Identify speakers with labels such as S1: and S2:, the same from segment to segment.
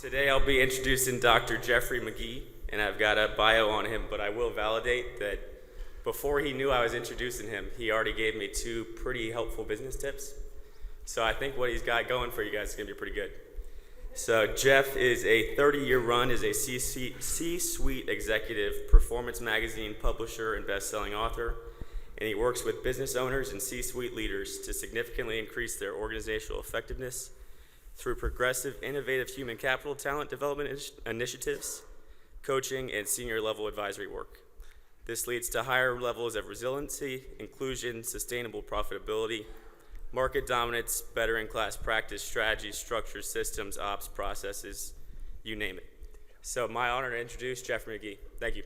S1: Today I'll be introducing Dr. Jeffrey Magee, and I've got a bio on him, but I will validate that before he knew I was introducing him, he already gave me 2 pretty helpful business tips. So I think what he's got going for you guys is going to be pretty good. So Jeff is a 30-year run as a C-suite executive, Performance Magazine publisher and best-selling author, and he works with business owners and C-suite leaders to significantly increase their organizational effectiveness through progressive, innovative human capital talent development initiatives, coaching, and senior-level advisory work. This leads to higher levels of resiliency, inclusion, sustainable profitability, market dominance, better-in-class practice, strategies, structures, systems, ops, processes, you name it. So my honor to introduce Jeffrey Magee. Thank you.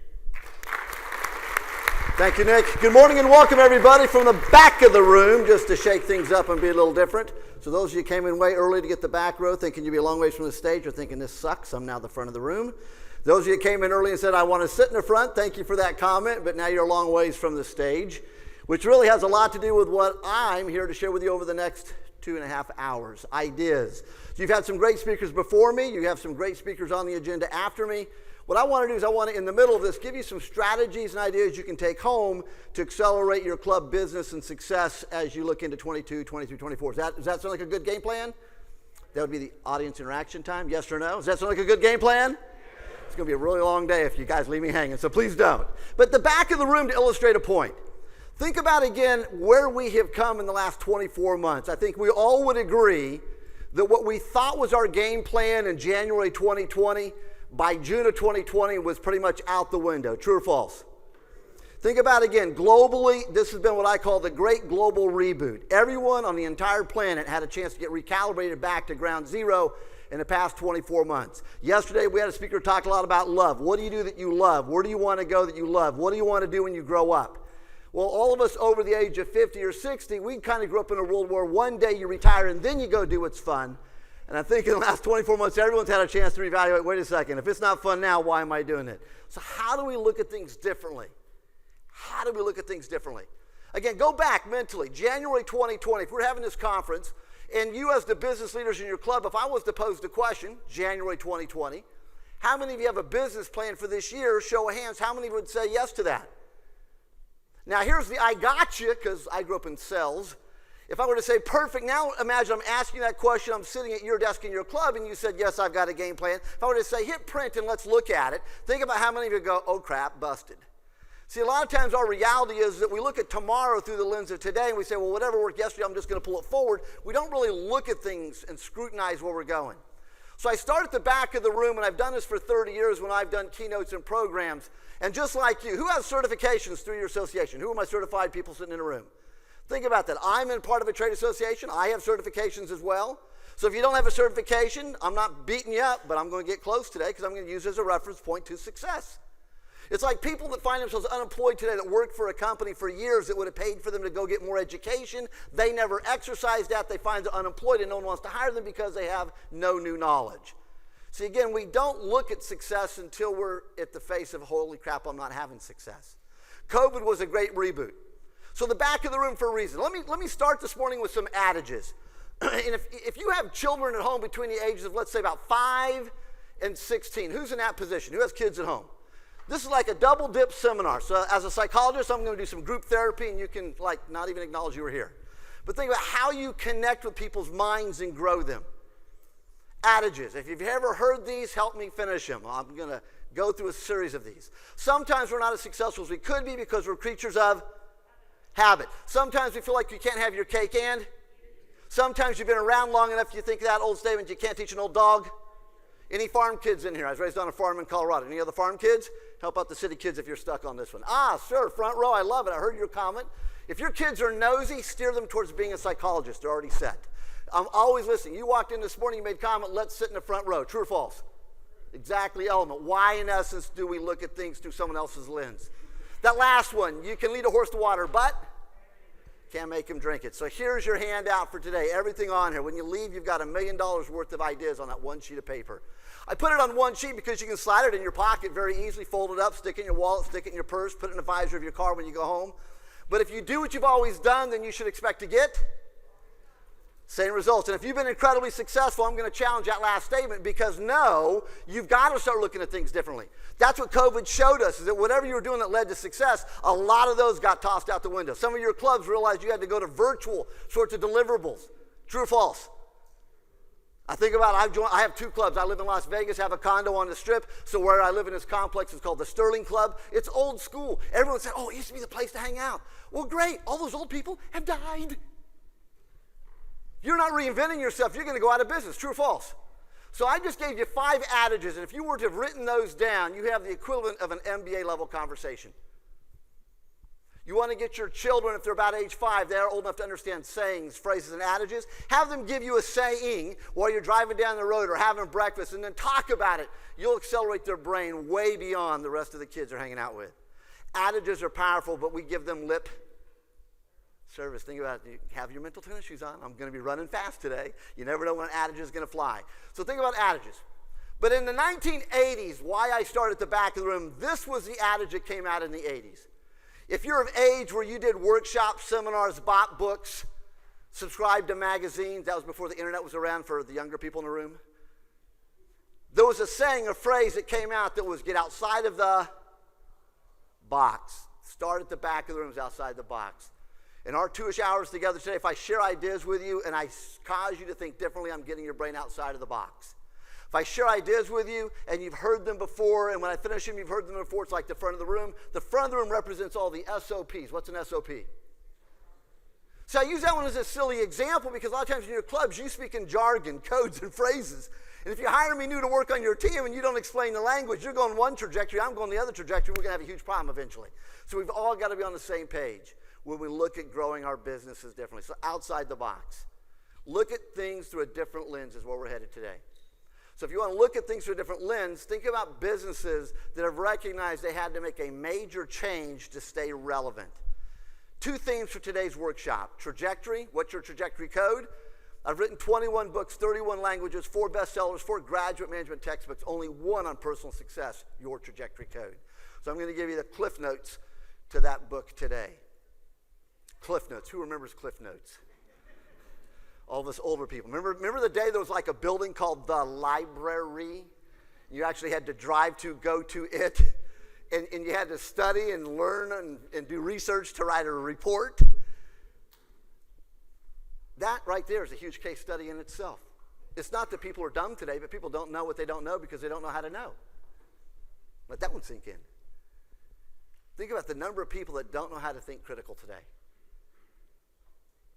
S2: Thank you, Nick. Good morning and welcome, everybody, from the back of the room, just to shake things up and be a little different. So those of you who came in way early to get the back row, thinking you'd be a long ways from the stage, or thinking this sucks, I'm now the front of the room. Those of you who came in early and said, I want to sit in the front, thank you for that comment, but now you're a long ways from the stage, which really has a lot to do with what I'm here to share with you over the next 2.5 hours, ideas. So you've had some great speakers before me. You have some great speakers on the agenda after me. What I want to do is I want to, in the middle of this, give you some strategies and ideas you can take home to accelerate your club business and success as you look into 22, 23, 24. Does that sound like a good game plan? That would be the audience interaction time, yes or no? Does that sound like a good game plan? Yes. It's going to be a really long day if you guys leave me hanging, so please don't. But the back of the room to illustrate a point. Think about, again, where we have come in the last 24 months. I think we all would agree that what we thought was our game plan in January 2020, by June of 2020 was pretty much out the window. True or false? Think about, again, globally, this has been what I call the great global reboot. Everyone on the entire planet had a chance to get recalibrated back to ground zero in the past 24 months. Yesterday, we had a speaker talk a lot about love. What do you do that you love? Where do you want to go that you love? What do you want to do when you grow up? Well, all of us over the age of 50 or 60, we kind of grew up in a world where one day you retire and then you go do what's fun. And I think in the last 24 months, everyone's had a chance to reevaluate, wait a second, if it's not fun now, why am I doing it? So how do we look at things differently? How do we look at things differently? Again, go back mentally. January 2020, if we're having this conference, and you as the business leaders in your club, if I was to pose the question, January 2020, how many of you have a business plan for this year? Show of hands, how many would say yes to that? Now here's the I gotcha, because I grew up in sales. If I were to say, perfect, now imagine I'm asking that question, I'm sitting at your desk in your club, and you said, yes, I've got a game plan. If I were to say, hit print and let's look at it, think about how many of you go, oh crap, busted. See, a lot of times our reality is that we look at tomorrow through the lens of today, and we say, well, whatever worked yesterday, I'm just going to pull it forward. We don't really look at things and scrutinize where we're going. So I start at the back of the room, and I've done this for 30 years when I've done keynotes and programs. And just like you, who has certifications through your association? Who are my certified people sitting in a room? Think about that. I'm in part of a trade association. I have certifications as well. So if you don't have a certification, I'm not beating you up, but I'm going to get close today because I'm going to use it as a reference point to success. It's like people that find themselves unemployed today that worked for a company for years that would have paid for them to go get more education. They never exercised that. They find they're unemployed and no one wants to hire them because they have no new knowledge. See, again, we don't look at success until we're at the face of, holy crap, I'm not having success. COVID was a great reboot. So the back of the room for a reason. Let me start this morning with some adages. And if you have children at home between the ages of, let's say, about 5 and 16, who's in that position? Who has kids at home? This is like a double dip seminar. So as a psychologist, I'm going to do some group therapy, and you can not even acknowledge you were here. But think about how you connect with people's minds and grow them. Adages. If you've ever heard these, help me finish them. I'm going to go through a series of these. Sometimes we're not as successful as we could be because we're creatures of habit. Sometimes we feel like you can't have your cake and. Sometimes you've been around long enough you think that old statement, you can't teach an old dog. Any farm kids in here? I was raised on a farm in Colorado. Any other farm kids? Help out the city kids if you're stuck on this one. Ah, sir, front row, I love it. I heard your comment. If your kids are nosy, steer them towards being a psychologist. They're already set. I'm always listening. You walked in this morning, you made a comment, let's sit in the front row. True or false? Exactly, element. Why, in essence, do we look at things through someone else's lens? That last one, you can lead a horse to water, but can't make him drink it. So here's your handout for today. Everything on here. When you leave, you've got $1 million worth of ideas on that one sheet of paper. I put it on one sheet because you can slide it in your pocket very easily, fold it up, stick it in your wallet, stick it in your purse, put it in the visor of your car when you go home. But if you do what you've always done, then you should expect to get Same results. And if you've been incredibly successful, I'm going to challenge that last statement, because no, you've got to start looking at things differently. That's what COVID showed us, is that whatever you were doing that led to success, a lot of those got tossed out the window. Some of your clubs realized you had to go to virtual sorts of deliverables. True or false? I think about I have 2 clubs. I live in Las Vegas, have a condo on the Strip, so where I live in this complex is called the Sterling Club. It's old school. Everyone said, oh, it used to be the place to hang out. Well, great. All those old people have died. You're not reinventing yourself. You're going to go out of business. True or false? So I just gave you 5 adages, and if you were to have written those down, you have the equivalent of an MBA level conversation. You want to get your children, if they're about age 5, they're old enough to understand sayings, phrases, and adages. Have them give you a saying while you're driving down the road or having breakfast, and then talk about it. You'll accelerate their brain way beyond the rest of the kids they're hanging out with. Adages are powerful, but we give them lip service. Think about it. You have your mental tennis shoes on. I'm going to be running fast today. You never know when an adage is going to fly. So think about adages. But in the 1980s, why I started at the back of the room, this was the adage that came out in the 80s. If you're of age where you did workshops, seminars, bought books, subscribed to magazines, that was before the internet was around for the younger people in the room. There was a saying, a phrase that came out that was get outside of the box. Start at the back of the room is outside the box. In our 2-ish hours together today, if I share ideas with you and I cause you to think differently, I'm getting your brain outside of the box. If I share ideas with you and you've heard them before, and when I finish them, you've heard them before, it's like the front of the room. The front of the room represents all the SOPs. What's an SOP? So I use that one as a silly example because a lot of times in your clubs, you speak in jargon, codes, and phrases. And if you hire me new to work on your team and you don't explain the language, you're going one trajectory, I'm going the other trajectory, we're going to have a huge problem eventually. So we've all got to be on the same page when we look at growing our businesses differently. So outside the box. Look at things through a different lens is where we're headed today. So if you want to look at things through a different lens, think about businesses that have recognized they had to make a major change to stay relevant. 2 themes for today's workshop. Trajectory. What's your trajectory code? I've written 21 books, 31 languages, 4 bestsellers, 4 graduate management textbooks, only 1 on personal success, your trajectory code. So I'm going to give you the Cliff Notes to that book today. Cliff Notes. Who remembers Cliff Notes? All of us older people. Remember the day there was like a building called the library? You actually had to drive to, go to it, and you had to study and learn and do research to write a report. That right there is a huge case study in itself. It's not that people are dumb today, but people don't know what they don't know because they don't know how to know. Let that one sink in. Think about the number of people that don't know how to think critical today.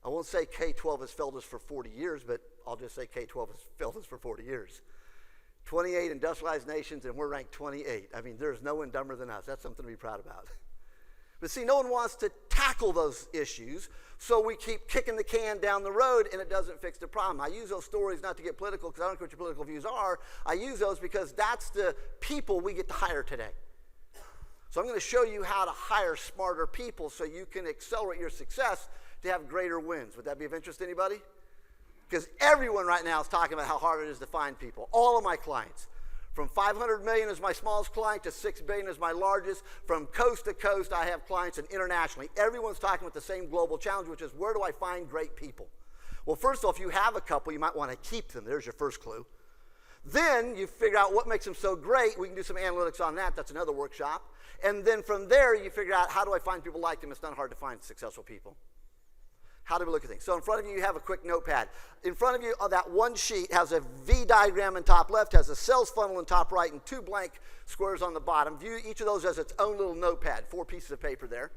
S2: I won't say K-12 has failed us for 40 years, but I'll just say K-12 has failed us for 40 years. 28 industrialized nations, and we're ranked 28. I mean, there's no one dumber than us. That's something to be proud about. But see, no one wants to tackle those issues, so we keep kicking the can down the road, and it doesn't fix the problem. I use those stories not to get political, because I don't care what your political views are. I use those because that's the people we get to hire today. So I'm going to show you how to hire smarter people so you can accelerate your success to have greater wins. Would that be of interest to anybody? Because everyone right now is talking about how hard it is to find people. All of my clients. From 500 million as my smallest client to 6 billion as my largest. From coast to coast, I have clients, and internationally. Everyone's talking about the same global challenge, which is where do I find great people? Well, first of all, if you have a couple, you might want to keep them. There's your first clue. Then you figure out what makes them so great. We can do some analytics on that. That's another workshop. And then from there, you figure out how do I find people like them. It's not hard to find successful people. How do we look at things? So in front of you, you have a quick notepad. In front of you, that one sheet has a V diagram in top left, has a sales funnel in top right, and 2 blank squares on the bottom. View each of those as its own little notepad, 4 pieces of paper there.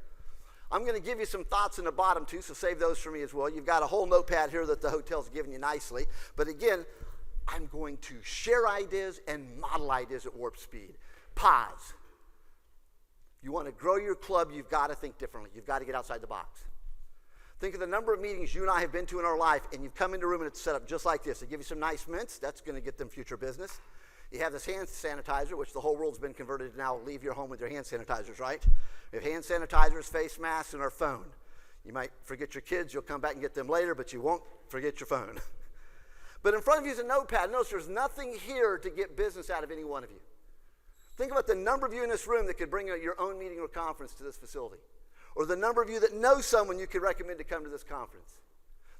S2: I'm going to give you some thoughts in the bottom too, so save those for me as well. You've got a whole notepad here that the hotel's given you nicely. But again, I'm going to share ideas and model ideas at warp speed. Pause. If you want to grow your club, you've got to think differently. You've got to get outside the box. Think of the number of meetings you and I have been to in our life, and you've come into a room and it's set up just like this. They give you some nice mints. That's going to get them future business. You have this hand sanitizer, which the whole world's been converted to now leave your home with your hand sanitizers, right? We have hand sanitizers, face masks, and our phone. You might forget your kids. You'll come back and get them later, but you won't forget your phone. But in front of you is a notepad. Notice there's nothing here to get business out of any one of you. Think about the number of you in this room that could bring your own meeting or conference to this facility. Or the number of you that know someone you could recommend to come to this conference.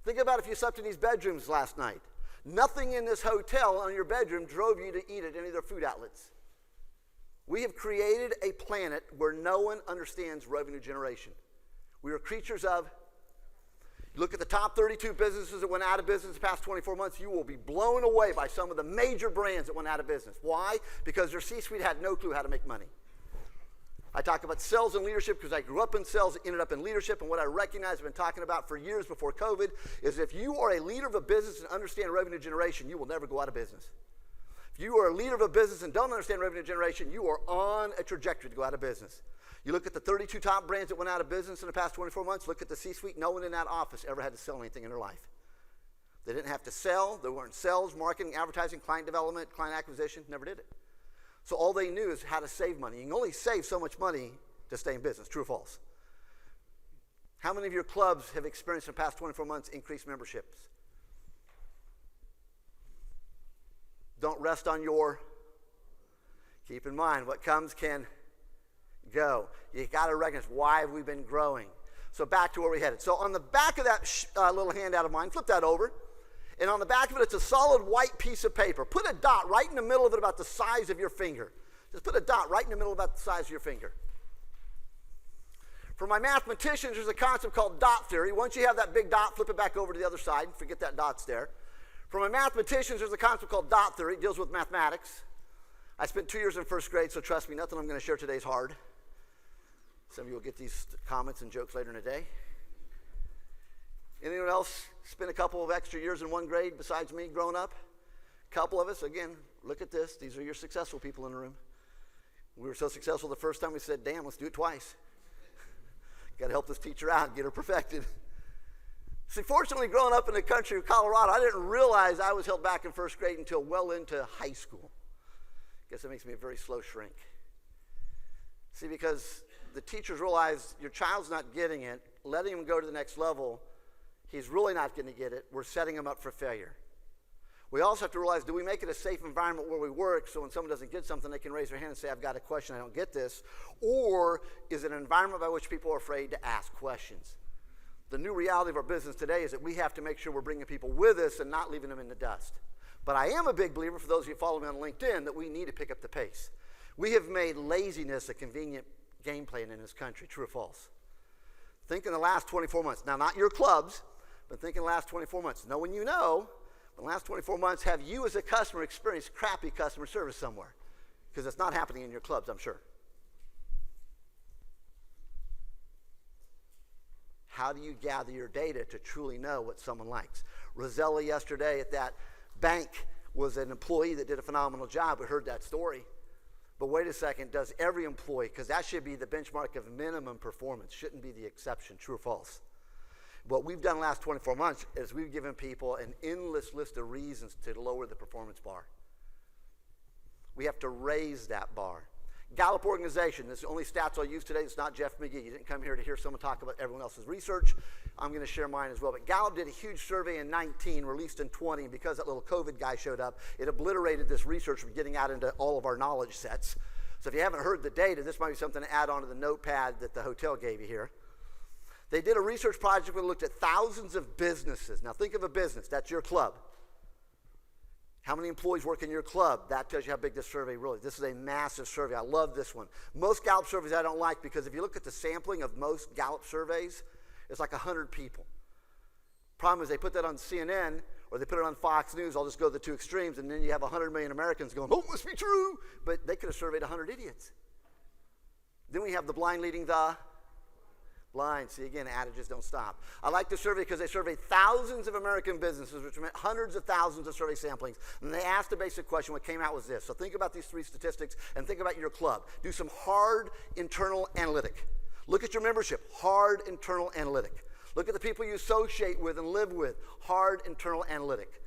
S2: Think about if you slept in these bedrooms last night. Nothing in this hotel on your bedroom drove you to eat at any of their food outlets. We have created a planet where no one understands revenue generation. We are creatures of, look at the top 32 businesses that went out of business the past 24 months, you will be blown away by some of the major brands that went out of business. Why? Because their C-suite had no clue how to make money. I talk about sales and leadership because I grew up in sales, ended up in leadership, and what I recognize I've been talking about for years before COVID is if you are a leader of a business and understand revenue generation, you will never go out of business. If you are a leader of a business and don't understand revenue generation, you are on a trajectory to go out of business. You look at the 32 top brands that went out of business in the past 24 months, look at the C-suite, no one in that office ever had to sell anything in their life. They didn't have to sell, they weren't sales, marketing, advertising, client development, client acquisition, never did it. So all they knew is how to save money. You can only save so much money to stay in business, true or false? How many of your clubs have experienced in the past 24 months increased memberships? Don't rest on your, keep in mind, what comes can go. You got to recognize why have we been growing. So back to where we headed. So on the back of that little handout of mine, flip that over. And on the back of it, it's a solid white piece of paper. Put a dot right in the middle of it about the size of your finger. Just put a dot right in the middle about the size of your finger. For my mathematicians, there's a concept called dot theory. Once you have that big dot, flip it back over to the other side. Forget that dot's there. For my mathematicians, there's a concept called dot theory. It deals with mathematics. I spent 2 years in first grade, so trust me, nothing I'm going to share today is hard. Some of you will get these comments and jokes later in the day. Anyone else spent a couple of extra years in one grade besides me growing up? A couple of us. Again, look at this. These are your successful people in the room. We were so successful the first time we said, damn, let's do it twice. Got to help this teacher out, get her perfected. See, fortunately, growing up in the country of Colorado, I didn't realize I was held back in first grade until well into high school. Guess that makes me a very slow shrink. See, because the teachers realize your child's not getting it, letting him go to the next level, he's really not going to get it. We're setting him up for failure. We also have to realize, do we make it a safe environment where we work so when someone doesn't get something, they can raise their hand and say, I've got a question, I don't get this? Or is it an environment by which people are afraid to ask questions? The new reality of our business today is that we have to make sure we're bringing people with us and not leaving them in the dust. But I am a big believer, for those of you who follow me on LinkedIn, that we need to pick up the pace. We have made laziness a convenient game plan in this country, true or false? Think in the last 24 months. Now, not your clubs, but think in the last 24 months. No one you know, in the last 24 months, have you as a customer experienced crappy customer service somewhere? Because it's not happening in your clubs, I'm sure. How do you gather your data to truly know what someone likes? Rosella yesterday at that bank was an employee that did a phenomenal job. We heard that story. But wait a second, does every employee, because that should be the benchmark of minimum performance, shouldn't be the exception, true or false? What we've done the last 24 months is we've given people an endless list of reasons to lower the performance bar. We have to raise that bar. Gallup organization, this is the only stats I'll use today. It's not Jeff Magee. You didn't come here to hear someone talk about everyone else's research. I'm going to share mine as well. But Gallup did a huge survey in 19, released in 20, and because that little COVID guy showed up, it obliterated this research from getting out into all of our knowledge sets. So if you haven't heard the data, this might be something to add on to the notepad that the hotel gave you here. They did a research project where they looked at thousands of businesses. Now think of a business. That's your club. How many employees work in your club? That tells you how big this survey really is. This is a massive survey. I love this one. Most Gallup surveys I don't like because if you look at the sampling of most Gallup surveys, it's like 100 people. Problem is they put that on CNN or they put it on Fox News. I'll just go to the two extremes, and then you have 100 million Americans going, oh, it must be true. But they could have surveyed 100 idiots. Then we have the blind leading the blind. See, again, adages don't stop. I like the survey because they surveyed thousands of American businesses, which meant hundreds of thousands of survey samplings. And they asked a basic question. What came out was this. So think about these three statistics and think about your club. Do some hard internal analytic. Look at your membership. Hard internal analytic. Look at the people you associate with and live with. Hard internal analytic.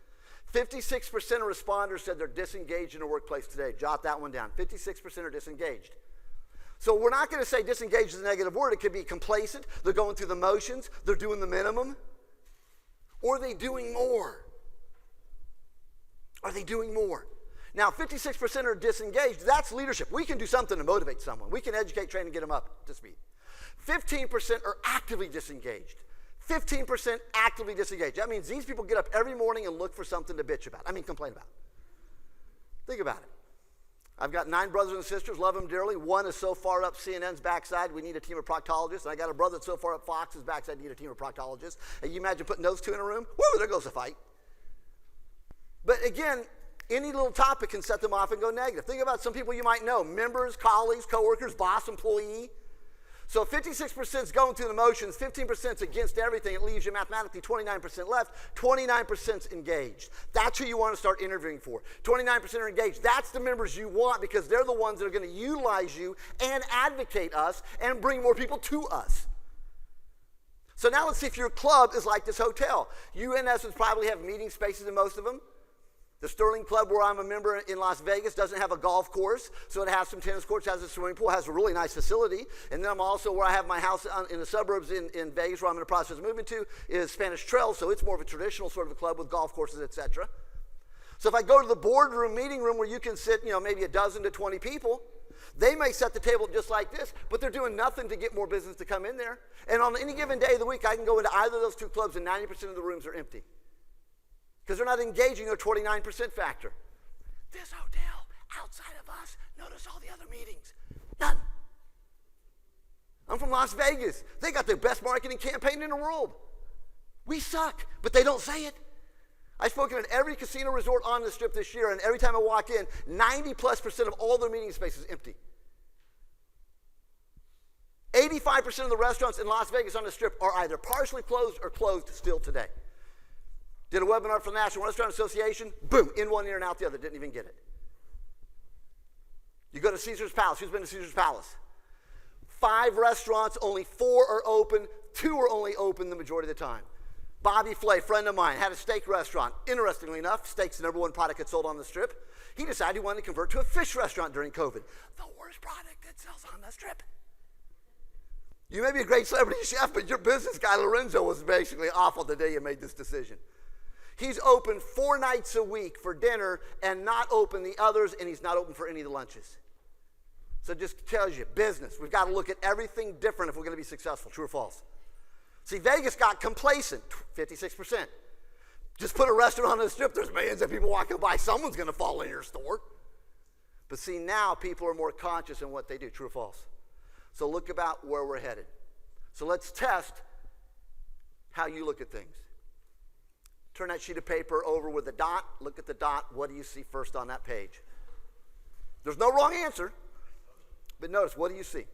S2: 56% of responders said they're disengaged in the workplace today. Jot that one down. 56% are disengaged. So we're not going to say disengaged is a negative word. It could be complacent. They're going through the motions. They're doing the minimum. Or are they doing more? Are they doing more? Now, 56% are disengaged. That's leadership. We can do something to motivate someone. We can educate, train, and get them up to speed. 15% are actively disengaged. 15% actively disengaged. That means these people get up every morning and look for something to bitch about. Complain about. Think about it. I've got 9 brothers and sisters, love them dearly. One is so far up CNN's backside, we need a team of proctologists. And I got a brother that's so far up Fox's backside, need a team of proctologists. And you imagine putting those two in a room? Woo, there goes the fight. But again, any little topic can set them off and go negative. Think about some people you might know, members, colleagues, coworkers, boss, employee. So 56% is going through the motions, 15% is against everything. It leaves you mathematically 29% left, 29% is engaged. That's who you want to start interviewing for. 29% are engaged. That's the members you want because they're the ones that are going to utilize you and advocate us and bring more people to us. So now let's see if your club is like this hotel. You, in essence, probably have meeting spaces in most of them. The Sterling Club, where I'm a member in Las Vegas, doesn't have a golf course, so it has some tennis courts, has a swimming pool, has a really nice facility. And then I'm also, where I have my house in the suburbs in Vegas, where I'm in the process of moving to, is Spanish Trail, so it's more of a traditional sort of a club with golf courses, etc. So if I go to the boardroom, meeting room, where you can sit, maybe a dozen to 20 people, they may set the table just like this, but they're doing nothing to get more business to come in there. And on any given day of the week, I can go into either of those two clubs, and 90% of the rooms are empty. Because they're not engaging their 29% factor. This hotel, outside of us, notice all the other meetings. None. I'm from Las Vegas. They got the best marketing campaign in the world. We suck, but they don't say it. I've spoken at every casino resort on the Strip this year, and every time I walk in, 90+% of all their meeting space is empty. 85% of the restaurants in Las Vegas on the Strip are either partially closed or closed still today. Did a webinar for the National Restaurant Association, boom, in one ear and out the other, didn't even get it. You go to Caesar's Palace. Who's been to Caesar's Palace? 5 restaurants, only 4 are open. 2 are only open the majority of the time. Bobby Flay, friend of mine, had a steak restaurant. Interestingly enough, steak's the #1 product that's sold on the Strip. He decided he wanted to convert to a fish restaurant during COVID. The worst product that sells on the Strip. You may be a great celebrity chef, but your business guy, Lorenzo, was basically awful the day you made this decision. He's open 4 nights a week for dinner and not open the others, and he's not open for any of the lunches. So it just tells you, business. We've got to look at everything different if we're going to be successful. True or false? See, Vegas got complacent, 56%. Just put a restaurant on the Strip, there's millions of people walking by. Someone's going to fall in your store. But see, now people are more conscious in what they do. True or false? So look about where we're headed. So let's test how you look at things. Turn that sheet of paper over with a dot. Look at the dot. What do you see first on that page? There's no wrong answer. But notice, what do you see?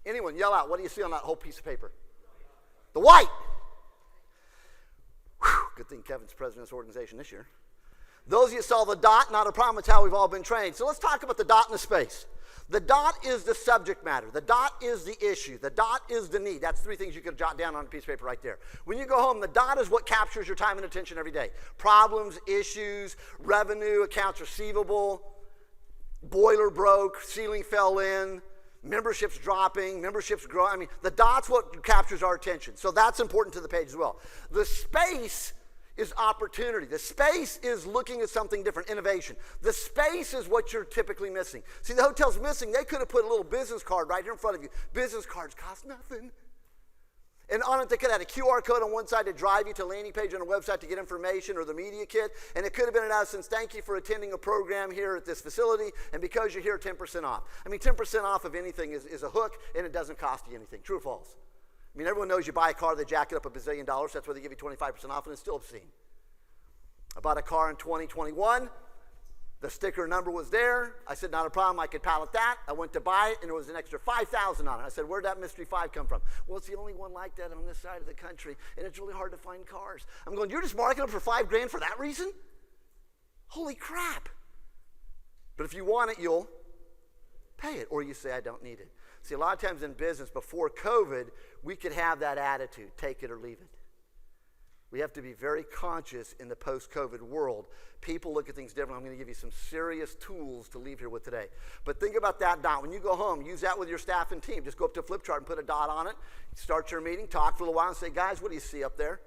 S2: Anyone, yell out. What do you see on that whole piece of paper? The white. Whew, good thing Kevin's president of this organization this year. Those of you saw the dot, not a problem. It's how we've all been trained. So let's talk about the dot in the space. The dot is the subject matter. The dot is the issue. The dot is the need. That's 3 things you could jot down on a piece of paper right there. When you go home, the dot is what captures your time and attention every day. Problems, issues, revenue, accounts receivable, boiler broke, ceiling fell in, memberships dropping, memberships growing. The dot's what captures our attention. So that's important to the page as well. The space is opportunity. The space is looking at something different, innovation. The space is what you're typically missing. See, the hotel's missing. They could have put a little business card right here in front of you. Business cards cost nothing. And on it, they could have had a QR code on one side to drive you to a landing page on a website to get information, or the media kit. And it could have been, in essence, thank you for attending a program here at this facility, and because you're here, 10% off. 10% off of anything is a hook, and it doesn't cost you anything. True or false? Everyone knows you buy a car, they jack it up $1 bazillion. That's where they give you 25% off, and it's still obscene. I bought a car in 2021. The sticker number was there. I said, not a problem, I could pallet that. I went to buy it, and there was an extra $5,000 on it. I said, where'd that mystery 5 come from? Well, it's the only one like that on this side of the country, and it's really hard to find cars. I'm going, you're just marking it for $5,000 for that reason? Holy crap. But if you want it, you'll pay it, or you say, I don't need it. See, a lot of times in business, before COVID, we could have that attitude, take it or leave it. We have to be very conscious in the post-COVID world. People look at things differently. I'm going to give you some serious tools to leave here with today. But think about that dot. When you go home, use that with your staff and team. Just go up to a flip chart and put a dot on it. Start your meeting, talk for a little while, and say, guys, what do you see up there?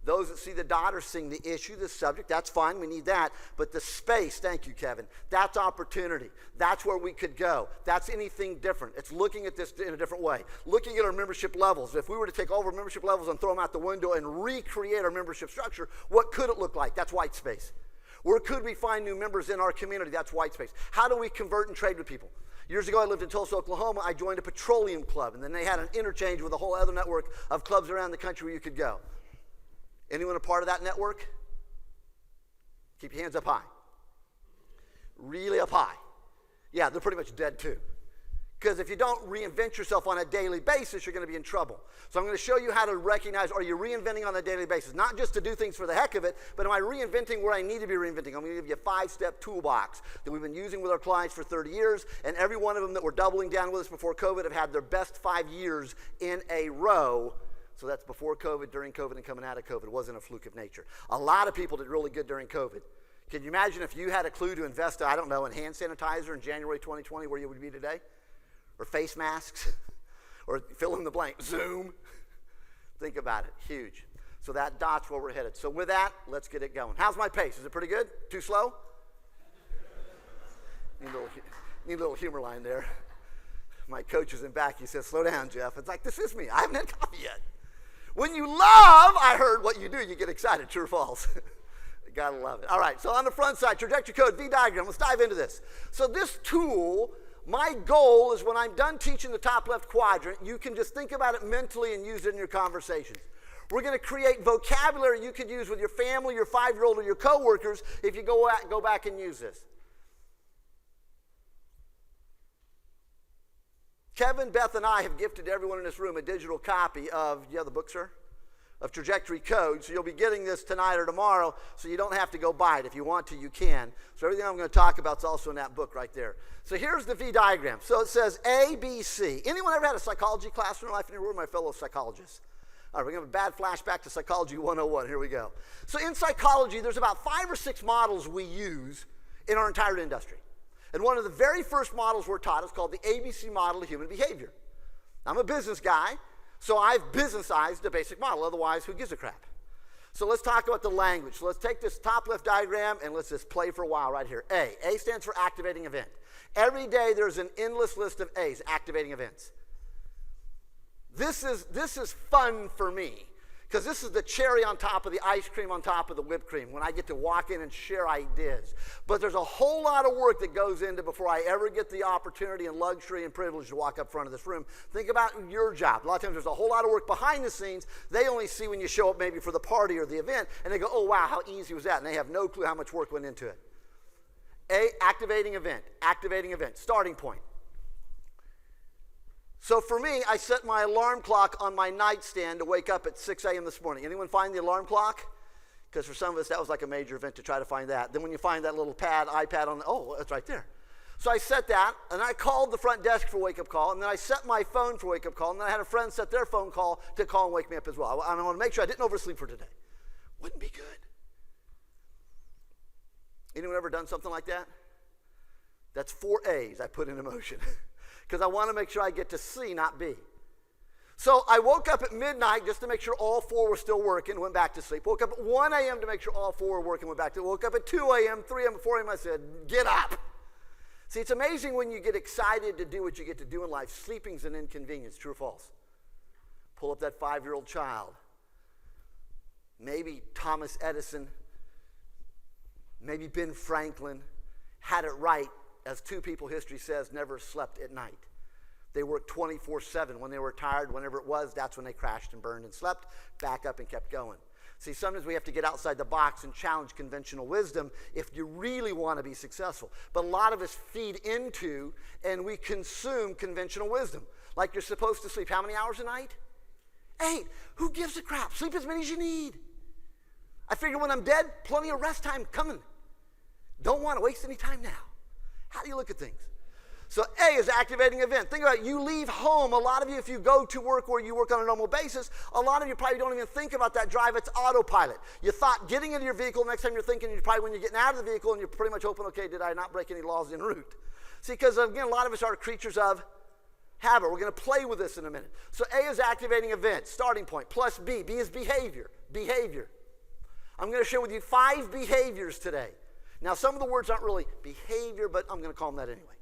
S2: Those that see the dot are seeing the issue, the subject. That's fine. We need that. But the space, thank you, Kevin, that's opportunity. That's where we could go. That's anything different. It's looking at this in a different way. Looking at our membership levels. If we were to take all of our membership levels and throw them out the window and recreate our membership structure, what could it look like? That's white space. Where could we find new members in our community? That's white space. How do we convert and trade with people? Years ago, I lived in Tulsa, Oklahoma. I joined a petroleum club, and then they had an interchange with a whole other network of clubs around the country where you could go. Anyone a part of that network? Keep your hands up high. Really up high. Yeah, they're pretty much dead too. Because if you don't reinvent yourself on a daily basis, you're going to be in trouble. So I'm going to show you how to recognize, are you reinventing on a daily basis? Not just to do things for the heck of it, but am I reinventing where I need to be reinventing? I'm going to give you a 5-step toolbox that we've been using with our clients for 30 years, and every one of them that were doubling down with us before COVID have had their best 5 years in a row. So that's before COVID, during COVID, and coming out of COVID. It wasn't a fluke of nature. A lot of people did really good during COVID. Can you imagine if you had a clue to invest, I don't know, in hand sanitizer in January 2020, where you would be today? Or face masks? Or fill in the blank, Zoom? Think about it, huge. So that dot's where we're headed. So with that, let's get it going. How's my pace? Is it pretty good? Too slow? Need a little humor line there. My coach is in back. He says, slow down, Jeff. It's like, this is me. I haven't had coffee yet. When you love, I heard what you do, you get excited. True or false? Gotta love it. All right, so on the front side, trajectory code, V diagram. Let's dive into this. So this tool, my goal is when I'm done teaching the top left quadrant, you can just think about it mentally and use it in your conversations. We're going to create vocabulary you could use with your family, your 5-year-old, or your coworkers if you go back and use this. Kevin, Beth, and I have gifted everyone in this room a digital copy of, you have the book, sir? Of Trajectory Code. So you'll be getting this tonight or tomorrow, so you don't have to go buy it. If you want to, you can. So everything I'm going to talk about is also in that book right there. So here's the V diagram. So it says A, B, C. Anyone ever had a psychology class in their life? And who are my fellow psychologists? All right, we're going to have a bad flashback to Psychology 101. Here we go. So in psychology, there's about 5 or 6 models we use in our entire industry. And one of the very first models we're taught is called the ABC model of human behavior. I'm a business guy, so I've businessized the basic model. Otherwise, who gives a crap? So let's talk about the language. So let's take this top left diagram and let's just play for a while right here. A. A stands for activating event. Every day there's an endless list of A's, activating events. This is fun for me because this is the cherry on top of the ice cream on top of the whipped cream when I get to walk in and share ideas. But there's a whole lot of work that goes into before I ever get the opportunity and luxury and privilege to walk up front of this room. Think about your job. A lot of times there's a whole lot of work behind the scenes. They only see when you show up maybe for the party or the event, and they go, oh, wow, how easy was that? And they have no clue how much work went into it. A, activating event, starting point. So for me, I set my alarm clock on my nightstand to wake up at 6 a.m. this morning. Anyone find the alarm clock? Because for some of us, that was like a major event to try to find that. Then when you find that little iPad on oh, it's right there. So I set that, and I called the front desk for wake-up call, and then I set my phone for wake-up call, and then I had a friend set their phone call to call and wake me up as well. I want to make sure I didn't oversleep for today. Wouldn't be good. Anyone ever done something like that? That's 4 A's I put into motion. Because I want to make sure I get to C, not B. So I woke up at midnight just to make sure all 4 were still working, went back to sleep. Woke up at 1 a.m. to make sure all 4 were working, went back to sleep. Woke up at 2 a.m., 3 a.m., 4 a.m. I said, get up. See, it's amazing when you get excited to do what you get to do in life. Sleeping's an inconvenience, true or false? Pull up that 5-year-old child. Maybe Thomas Edison, maybe Ben Franklin had it right. As 2 people, history says, never slept at night. They worked 24/7. When they were tired, whenever it was, that's when they crashed and burned and slept, back up and kept going. See, sometimes we have to get outside the box and challenge conventional wisdom if you really want to be successful. But a lot of us feed into and we consume conventional wisdom. Like you're supposed to sleep how many hours a night? 8. Who gives a crap? Sleep as many as you need. I figure when I'm dead, plenty of rest time coming. Don't want to waste any time now. How do you look at things? So A is activating event. Think about it. You leave home. A lot of you, if you go to work where you work on a normal basis, a lot of you probably don't even think about that drive. It's autopilot. You thought getting into your vehicle, next time you're thinking, you're probably when you're getting out of the vehicle and you're pretty much hoping, okay, did I not break any laws en route? See, because again, a lot of us are creatures of habit. We're going to play with this in a minute. So A is activating event, starting point, plus B. B is behavior. Behavior. I'm going to share with you 5 behaviors today. Now, some of the words aren't really behavior, but I'm going to call them that anyway.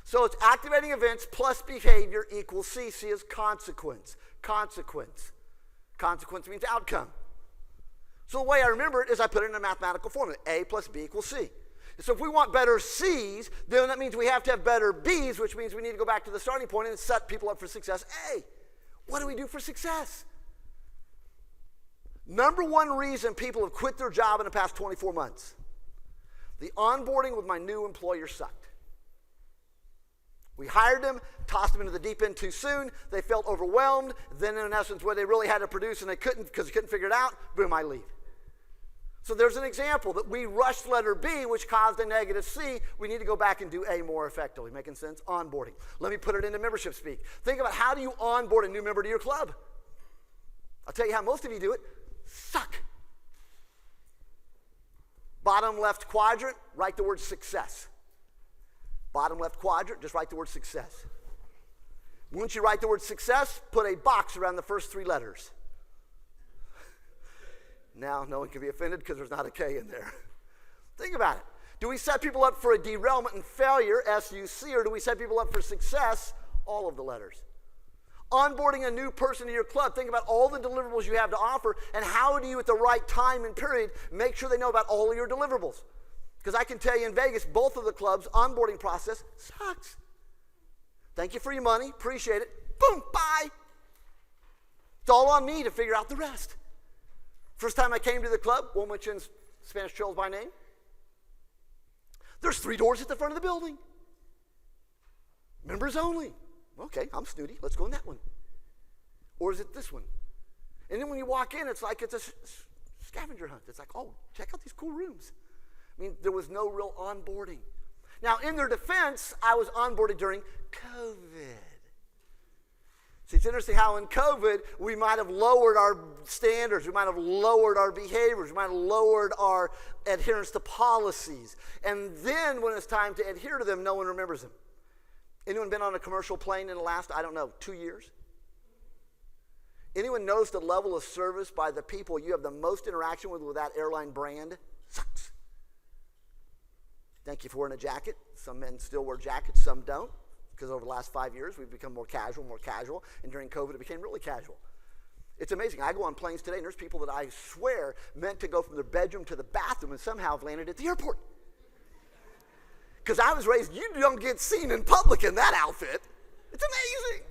S2: So it's activating events plus behavior equals C. C is consequence. Consequence. Consequence means outcome. So the way I remember it is I put it in a mathematical formula. A plus B equals C. So if we want better C's, then that means we have to have better B's, which means we need to go back to the starting point and set people up for success. A. What do we do for success? Number one reason people have quit their job in the past 24 months. The onboarding with my new employer sucked. We hired them, tossed them into the deep end too soon. They felt overwhelmed. Then in essence, what they really had to produce and they couldn't because they couldn't figure it out, boom, I leave. So there's an example that we rushed letter B, which caused a negative C. We need to go back and do A more effectively. Making sense? Onboarding. Let me put it into membership speak. Think about how do you onboard a new member to your club? I'll tell you how most of you do it. Suck. Bottom left quadrant, write the word success. Bottom left quadrant, just write the word success. Once you write the word success, put a box around the first 3 letters. Now, no one can be offended because there's not a K in there. Think about it. Do we set people up for a derailment and failure, S-U-C, or do we set people up for success, all of the letters? Onboarding a new person to your club, think about all the deliverables you have to offer, and how do you, at the right time and period, make sure they know about all of your deliverables? Because I can tell you in Vegas, both of the clubs' onboarding process sucks. Thank you for your money, appreciate it. Boom, bye. It's all on me to figure out the rest. First time I came to the club, won't mention Spanish Trails by name. There's 3 doors at the front of the building. Members only. Okay, I'm snooty. Let's go in that one. Or is it this one? And then when you walk in, it's like it's a scavenger hunt. It's like, oh, check out these cool rooms. I mean, there was no real onboarding. Now, in their defense, I was onboarded during COVID. See, it's interesting how in COVID, we might have lowered our standards, we might have lowered our behaviors, we might have lowered our adherence to policies. And then when it's time to adhere to them, no one remembers them. Anyone been on a commercial plane in the last, 2 years? Anyone knows the level of service by the people you have the most interaction with that airline brand? Sucks. Thank you for wearing a jacket. Some men still wear jackets, some don't. Because over the last 5 years, we've become more casual. And during COVID, it became really casual. It's amazing. I go on planes today, and there's people that I swear meant to go from their bedroom to the bathroom and somehow have landed at the airport. Because I was raised, you don't get seen in public in that outfit. It's amazing.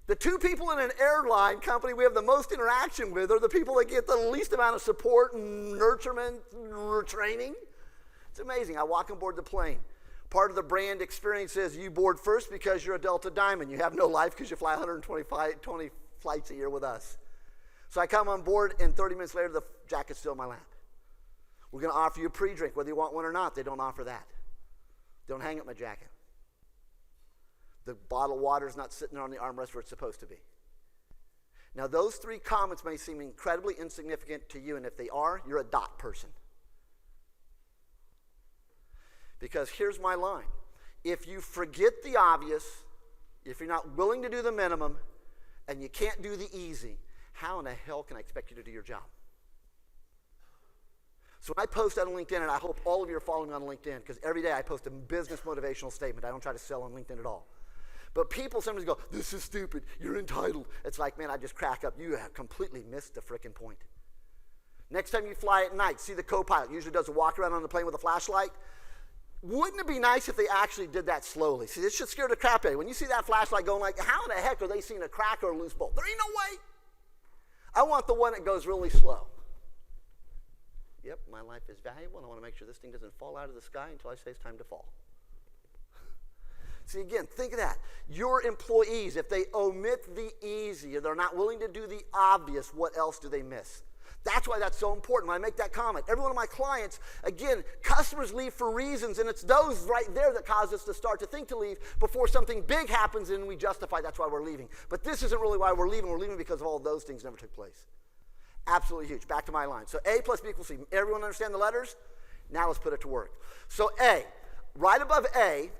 S2: The 2 people in an airline company we have the most interaction with are the people that get the least amount of support and nurturement, training. It's amazing. I walk on board the plane. Part of the brand experience is you board first because you're a Delta Diamond. You have no life because you fly 120 flights a year with us. So I come on board, and 30 minutes later, the jacket's still in my lap. We're going to offer you a pre-drink, whether you want one or not. They don't offer that. They don't hang up my jacket. The bottle of water is not sitting there on the armrest where it's supposed to be. Now, those 3 comments may seem incredibly insignificant to you, and if they are, you're a dot person. Because here's my line. If you forget the obvious, if you're not willing to do the minimum, and you can't do the easy, how in the hell can I expect you to do your job? So when I post that on LinkedIn, and I hope all of you are following me on LinkedIn, because every day I post a business motivational statement. I don't try to sell on LinkedIn at all. But people sometimes go, this is stupid, you're entitled. It's like, man, I just crack up. You have completely missed the frickin' point. Next time you fly at night, see the co-pilot usually does a walk around on the plane with a flashlight. Wouldn't it be nice if they actually did that slowly? See, this should scare the crap out of you. When you see that flashlight going like, how in the heck are they seeing a crack or a loose bolt? There ain't no way. I want the one that goes really slow. Yep, my life is valuable, and I want to make sure this thing doesn't fall out of the sky until I say it's time to fall. See, again, think of that. Your employees, if they omit the easy, or they're not willing to do the obvious, what else do they miss? That's why that's so important. When I make that comment, every one of my clients, again, customers leave for reasons, and it's those right there that cause us to start to think to leave before something big happens and we justify that's why we're leaving. But this isn't really why we're leaving. We're leaving because of all those things never took place. Absolutely huge. Back to my line. So A plus B equals C. Everyone understand the letters? Now let's put it to work. So A, right above A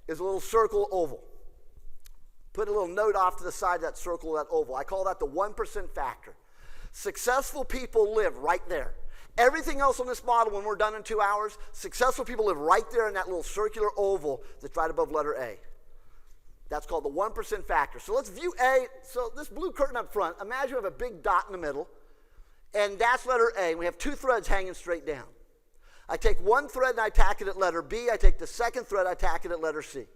S2: is a little circle oval. Put a little note off to the side of that circle, that oval. I call that the 1% factor. Successful people live right there. Everything else on this model, when we're done in 2 hours, successful people live right there in that little circular oval that's right above letter A. That's called the 1% factor. So let's view A. So this blue curtain up front, imagine we have a big dot in the middle, and that's letter A, and we have 2 threads hanging straight down. I take one thread and I tack it at letter B. I take the second thread, I tack it at letter C.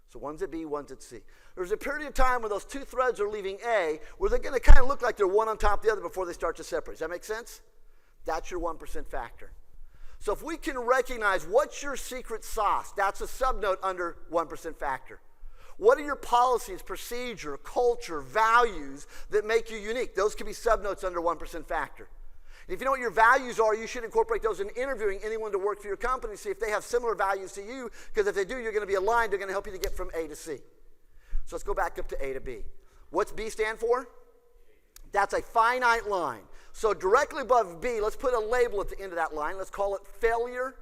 S2: So one's at B, one's at C. There's a period of time where those 2 threads are leaving A, where they're going to kind of look like they're one on top of the other before they start to separate. Does that make sense? That's your 1% factor. So if we can recognize what's your secret sauce, that's a subnote under 1% factor. What are your policies, procedure, culture, values that make you unique? Those could be subnotes under 1% factor. And if you know what your values are, you should incorporate those in interviewing anyone to work for your company, see if they have similar values to you, because if they do, you're going to be aligned. They're going to help you to get from A to C. So let's go back up to A to B. What's B stand for? That's a finite line. So directly above B, let's put a label at the end of that line. Let's call it failure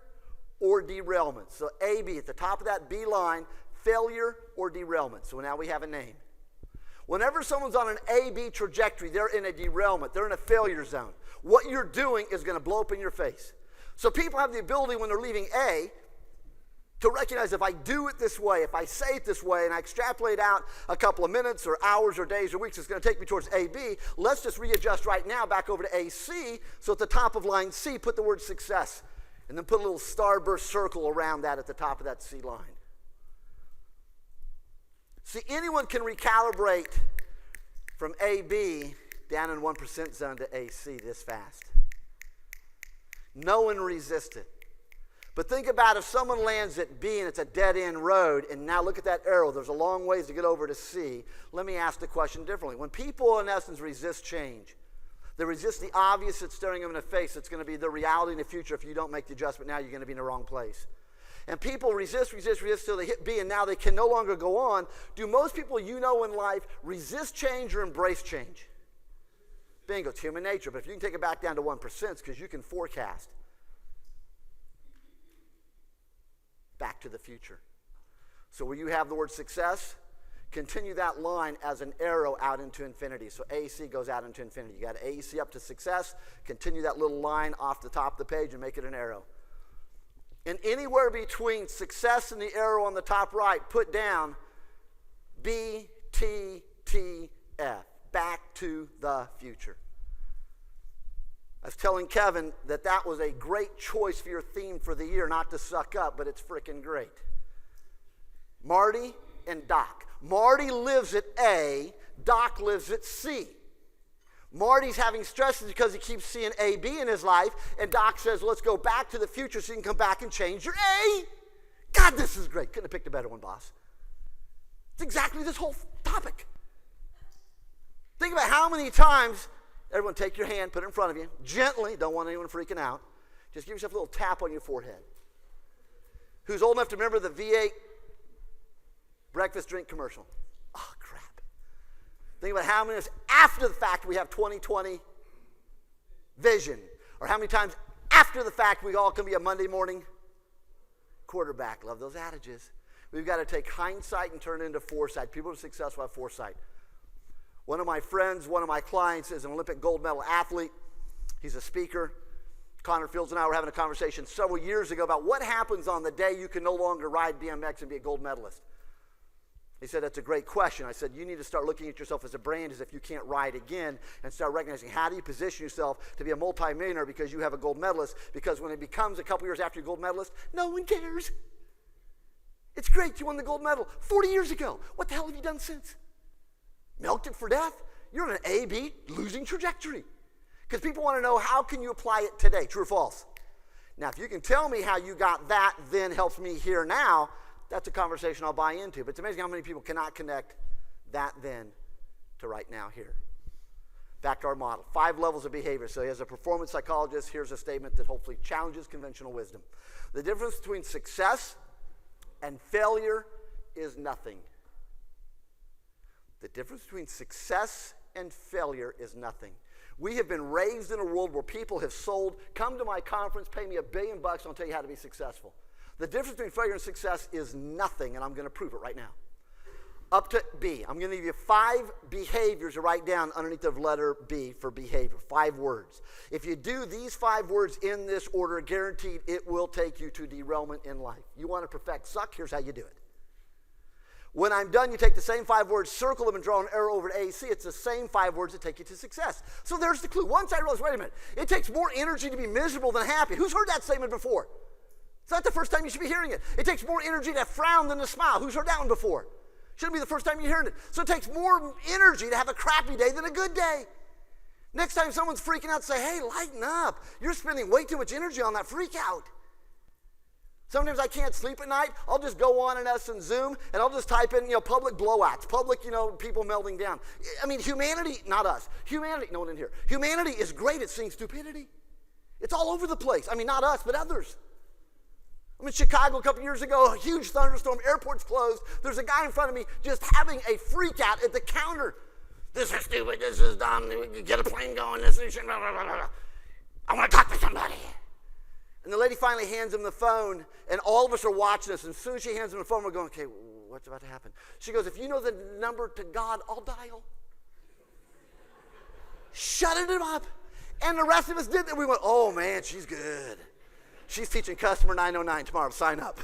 S2: or derailment. So AB at the top of that B line, failure or derailment. So now we have a name. Whenever someone's on an A-B trajectory, they're in a derailment. They're in a failure zone. What you're doing is going to blow up in your face. So people have the ability when they're leaving A to recognize if I do it this way, if I say it this way, and I extrapolate out a couple of minutes or hours or days or weeks, it's going to take me towards AB. Let's just readjust right now back over to AC. So at the top of line C, put the word success, and then put a little starburst circle around that at the top of that C line. See, anyone can recalibrate from AB down in 1% zone to AC this fast. No one resists it. But think about if someone lands at B and it's a dead-end road, and now look at that arrow. There's a long ways to get over to C. Let me ask the question differently. When people, in essence, resist change, they resist the obvious that's staring them in the face. It's going to be the reality in the future. If you don't make the adjustment now, you're going to be in the wrong place. And people resist till they hit B, and now they can no longer go on. Do most people you know in life resist change or embrace change? Bingo, it's human nature. But if you can take it back down to 1%, it's because you can forecast back to the future. So where you have the word success, continue that line as an arrow out into infinity. So AC goes out into infinity. You got AC up to success. Continue that little line off the top of the page and make it an arrow. And anywhere between success and the arrow on the top right, put down BTTF, back to the future. I was telling Kevin that was a great choice for your theme for the year, not to suck up, but it's freaking great. Marty and Doc. Marty lives at A, Doc lives at C. Marty's having stresses because he keeps seeing AB in his life, and Doc says, let's go back to the future so you can come back and change your A. God, this is great. Couldn't have picked a better one, boss. It's exactly this whole topic. Think about how many times, everyone take your hand, put it in front of you, gently, don't want anyone freaking out. Just give yourself a little tap on your forehead. Who's old enough to remember the V8 breakfast drink commercial? Oh, crap. Think about how many times after the fact we have 20/20 vision, or how many times after the fact we all can be a Monday morning quarterback. Love those adages. We've got to take hindsight and turn it into foresight. People who are successful have foresight. One of my friends, one of my clients is an Olympic gold medal athlete. He's a speaker. Connor Fields and I were having a conversation several years ago about what happens on the day you can no longer ride BMX and be a gold medalist. He said, that's a great question. I said, you need to start looking at yourself as a brand as if you can't ride again, and start recognizing how do you position yourself to be a multimillionaire because you have a gold medalist, because when it becomes a couple years after you're a gold medalist, no one cares. It's great, you won the gold medal 40 years ago. What the hell have you done since? Milked it for death? You're on an A-B losing trajectory. Because people want to know, how can you apply it today, true or false? Now, if you can tell me how you got that, then helps me here now, that's a conversation I'll buy into. But it's amazing how many people cannot connect that then to right now here. Back to our model. 5 levels of behavior. So as a performance psychologist, here's a statement that hopefully challenges conventional wisdom. The difference between success and failure is nothing. The difference between success and failure is nothing. We have been raised in a world where people have sold, come to my conference, pay me $1 billion, I'll tell you how to be successful. The difference between failure and success is nothing, and I'm going to prove it right now. Up to B. I'm going to give you 5 behaviors to write down underneath the letter B for behavior. 5 words. If you do these 5 words in this order, guaranteed it will take you to derailment in life. You want to perfect suck? Here's how you do it. When I'm done, you take the same 5 words, circle them, and draw an arrow over to AC. It's the same 5 words that take you to success. So there's the clue. Once I realized, wait a minute, it takes more energy to be miserable than happy. Who's heard that statement before? It's not the first time you should be hearing it. It takes more energy to frown than to smile. Who's heard that one before? Shouldn't be the first time you're hearing it. So it takes more energy to have a crappy day than a good day. Next time someone's freaking out, say, hey, lighten up. You're spending way too much energy on that freak out. Sometimes I can't sleep at night. I'll just go on in Essence Zoom, and I'll just type in, public blowouts, public, people melting down. I mean, humanity, not us. Humanity, no one in here. Humanity is great at seeing stupidity. It's all over the place. I mean, not us, but others. I'm in Chicago a couple years ago, a huge thunderstorm, airport's closed. There's a guy in front of me just having a freak out at the counter. This is stupid, this is dumb, get a plane going, this is blah, blah, blah, blah. I want to talk to somebody. And the lady finally hands him the phone, and all of us are watching this. And as soon as she hands him the phone, we're going, okay, what's about to happen? She goes, if you know the number to God, I'll dial. Shutting him up. And the rest of us did that. We went, oh man, she's good. She's teaching customer 909 tomorrow. Sign up.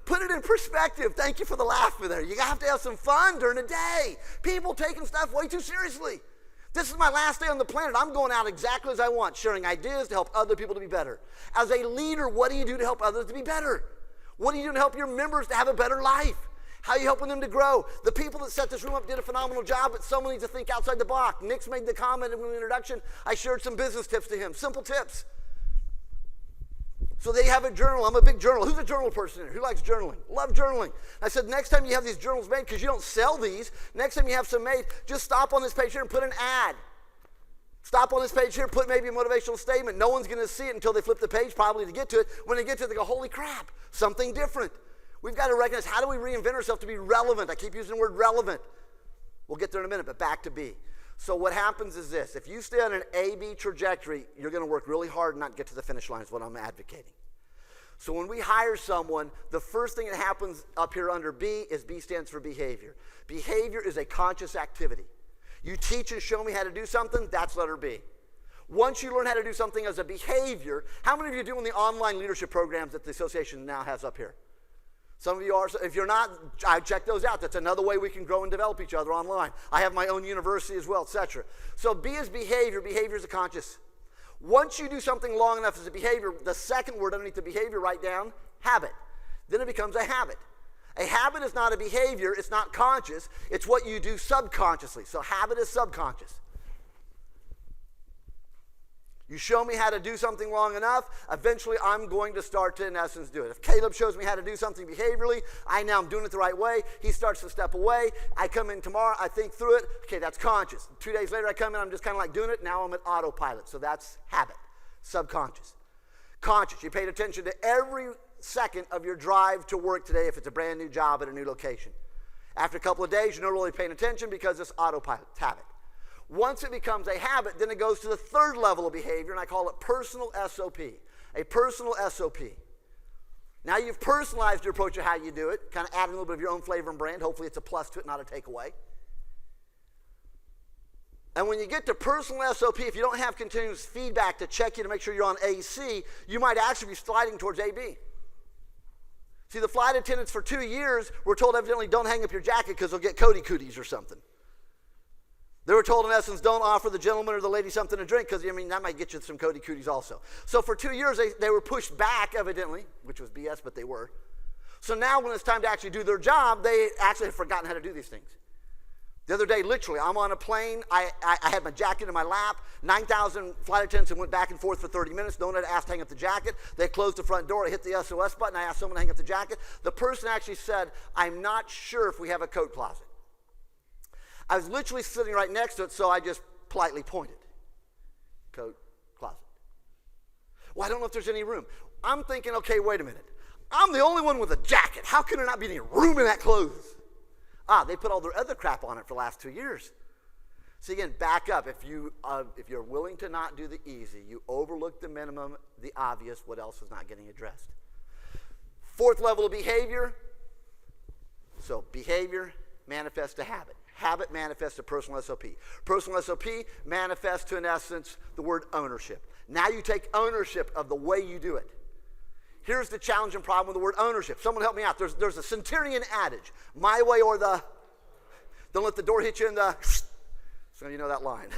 S2: Put it in perspective. Thank you for the laugh there. You have to have some fun during the day. People taking stuff way too seriously. This is my last day on the planet. I'm going out exactly as I want, sharing ideas to help other people to be better. As a leader, what do you do to help others to be better? What do you do to help your members to have a better life? How are you helping them to grow? The people that set this room up did a phenomenal job, but someone needs to think outside the box. Nick's made the comment in the introduction. I shared some business tips to him, simple tips. So they have a journal. I'm a big journal. Who's a journal person here? Who likes journaling? Love journaling. I said, next time you have these journals made, because you don't sell these, next time you have some made, just stop on this page here and put an ad. Stop on this page here, put maybe a motivational statement. No one's going to see it until they flip the page probably to get to it. When they get to it, they go, holy crap, something different. We've got to recognize, how do we reinvent ourselves to be relevant? I keep using the word relevant. We'll get there in a minute, but back to B. So what happens is this. If you stay on an A-B trajectory, you're going to work really hard and not get to the finish line is what I'm advocating. So when we hire someone, the first thing that happens up here under B is B stands for behavior. Behavior is a conscious activity. You teach and show me how to do something, that's letter B. Once you learn how to do something as a behavior, how many of you are doing the online leadership programs that the association now has up here? Some of you are. If you're not, I check those out. That's another way we can grow and develop each other online. I have my own university as well, etc. So B is behavior. Behavior is a conscious. Once you do something long enough as a behavior, the second word underneath the behavior, write down habit. Then it becomes a habit. A habit is not a behavior. It's not conscious. It's what you do subconsciously. So habit is subconscious. You show me how to do something long enough, eventually I'm going to start to, in essence, do it. If Caleb shows me how to do something behaviorally, I now am doing it the right way. He starts to step away. I come in tomorrow, I think through it. Okay, that's conscious. 2 days later, I come in, I'm just kind of like doing it. Now I'm at autopilot. So that's habit, subconscious. Conscious, you paid attention to every second of your drive to work today if it's a brand new job at a new location. After a couple of days, you're not really paying attention because it's autopilot, it's habit. Once it becomes a habit, then it goes to the third level of behavior, and I call it personal SOP, a personal SOP. Now you've personalized your approach to how you do it, kind of adding a little bit of your own flavor and brand. Hopefully it's a plus to it, not a takeaway. And when you get to personal SOP, if you don't have continuous feedback to check you to make sure you're on AC, you might actually be sliding towards AB. See, the flight attendants for 2 years were told evidently don't hang up your jacket because they'll get Cody cooties or something. They were told, in essence, don't offer the gentleman or the lady something to drink because, that might get you some Cody cooties also. So for 2 years, they were pushed back, evidently, which was BS, but they were. So now when it's time to actually do their job, they actually have forgotten how to do these things. The other day, literally, I'm on a plane. I had my jacket in my lap. 9,000 flight attendants and went back and forth for 30 minutes. No one had asked to hang up the jacket. They closed the front door. I hit the SOS button. I asked someone to hang up the jacket. The person actually said, I'm not sure if we have a coat closet. I was literally sitting right next to it, so I just politely pointed. Coat, closet. Well, I don't know if there's any room. I'm thinking, okay, wait a minute. I'm the only one with a jacket. How can there not be any room in that clothes? They put all their other crap on it for the last 2 years. So again, back up. If you're willing to not do the easy, you overlook the minimum, the obvious, what else is not getting addressed. Fourth level of behavior. So behavior, manifests to habit. Habit manifests to personal SOP. Personal SOP manifests to, in essence, the word ownership. Now you take ownership of the way you do it. Here's the challenge and problem with the word ownership. Someone help me out. There's a centurion adage, my way or the, don't let the door hit you in the, so you know that line.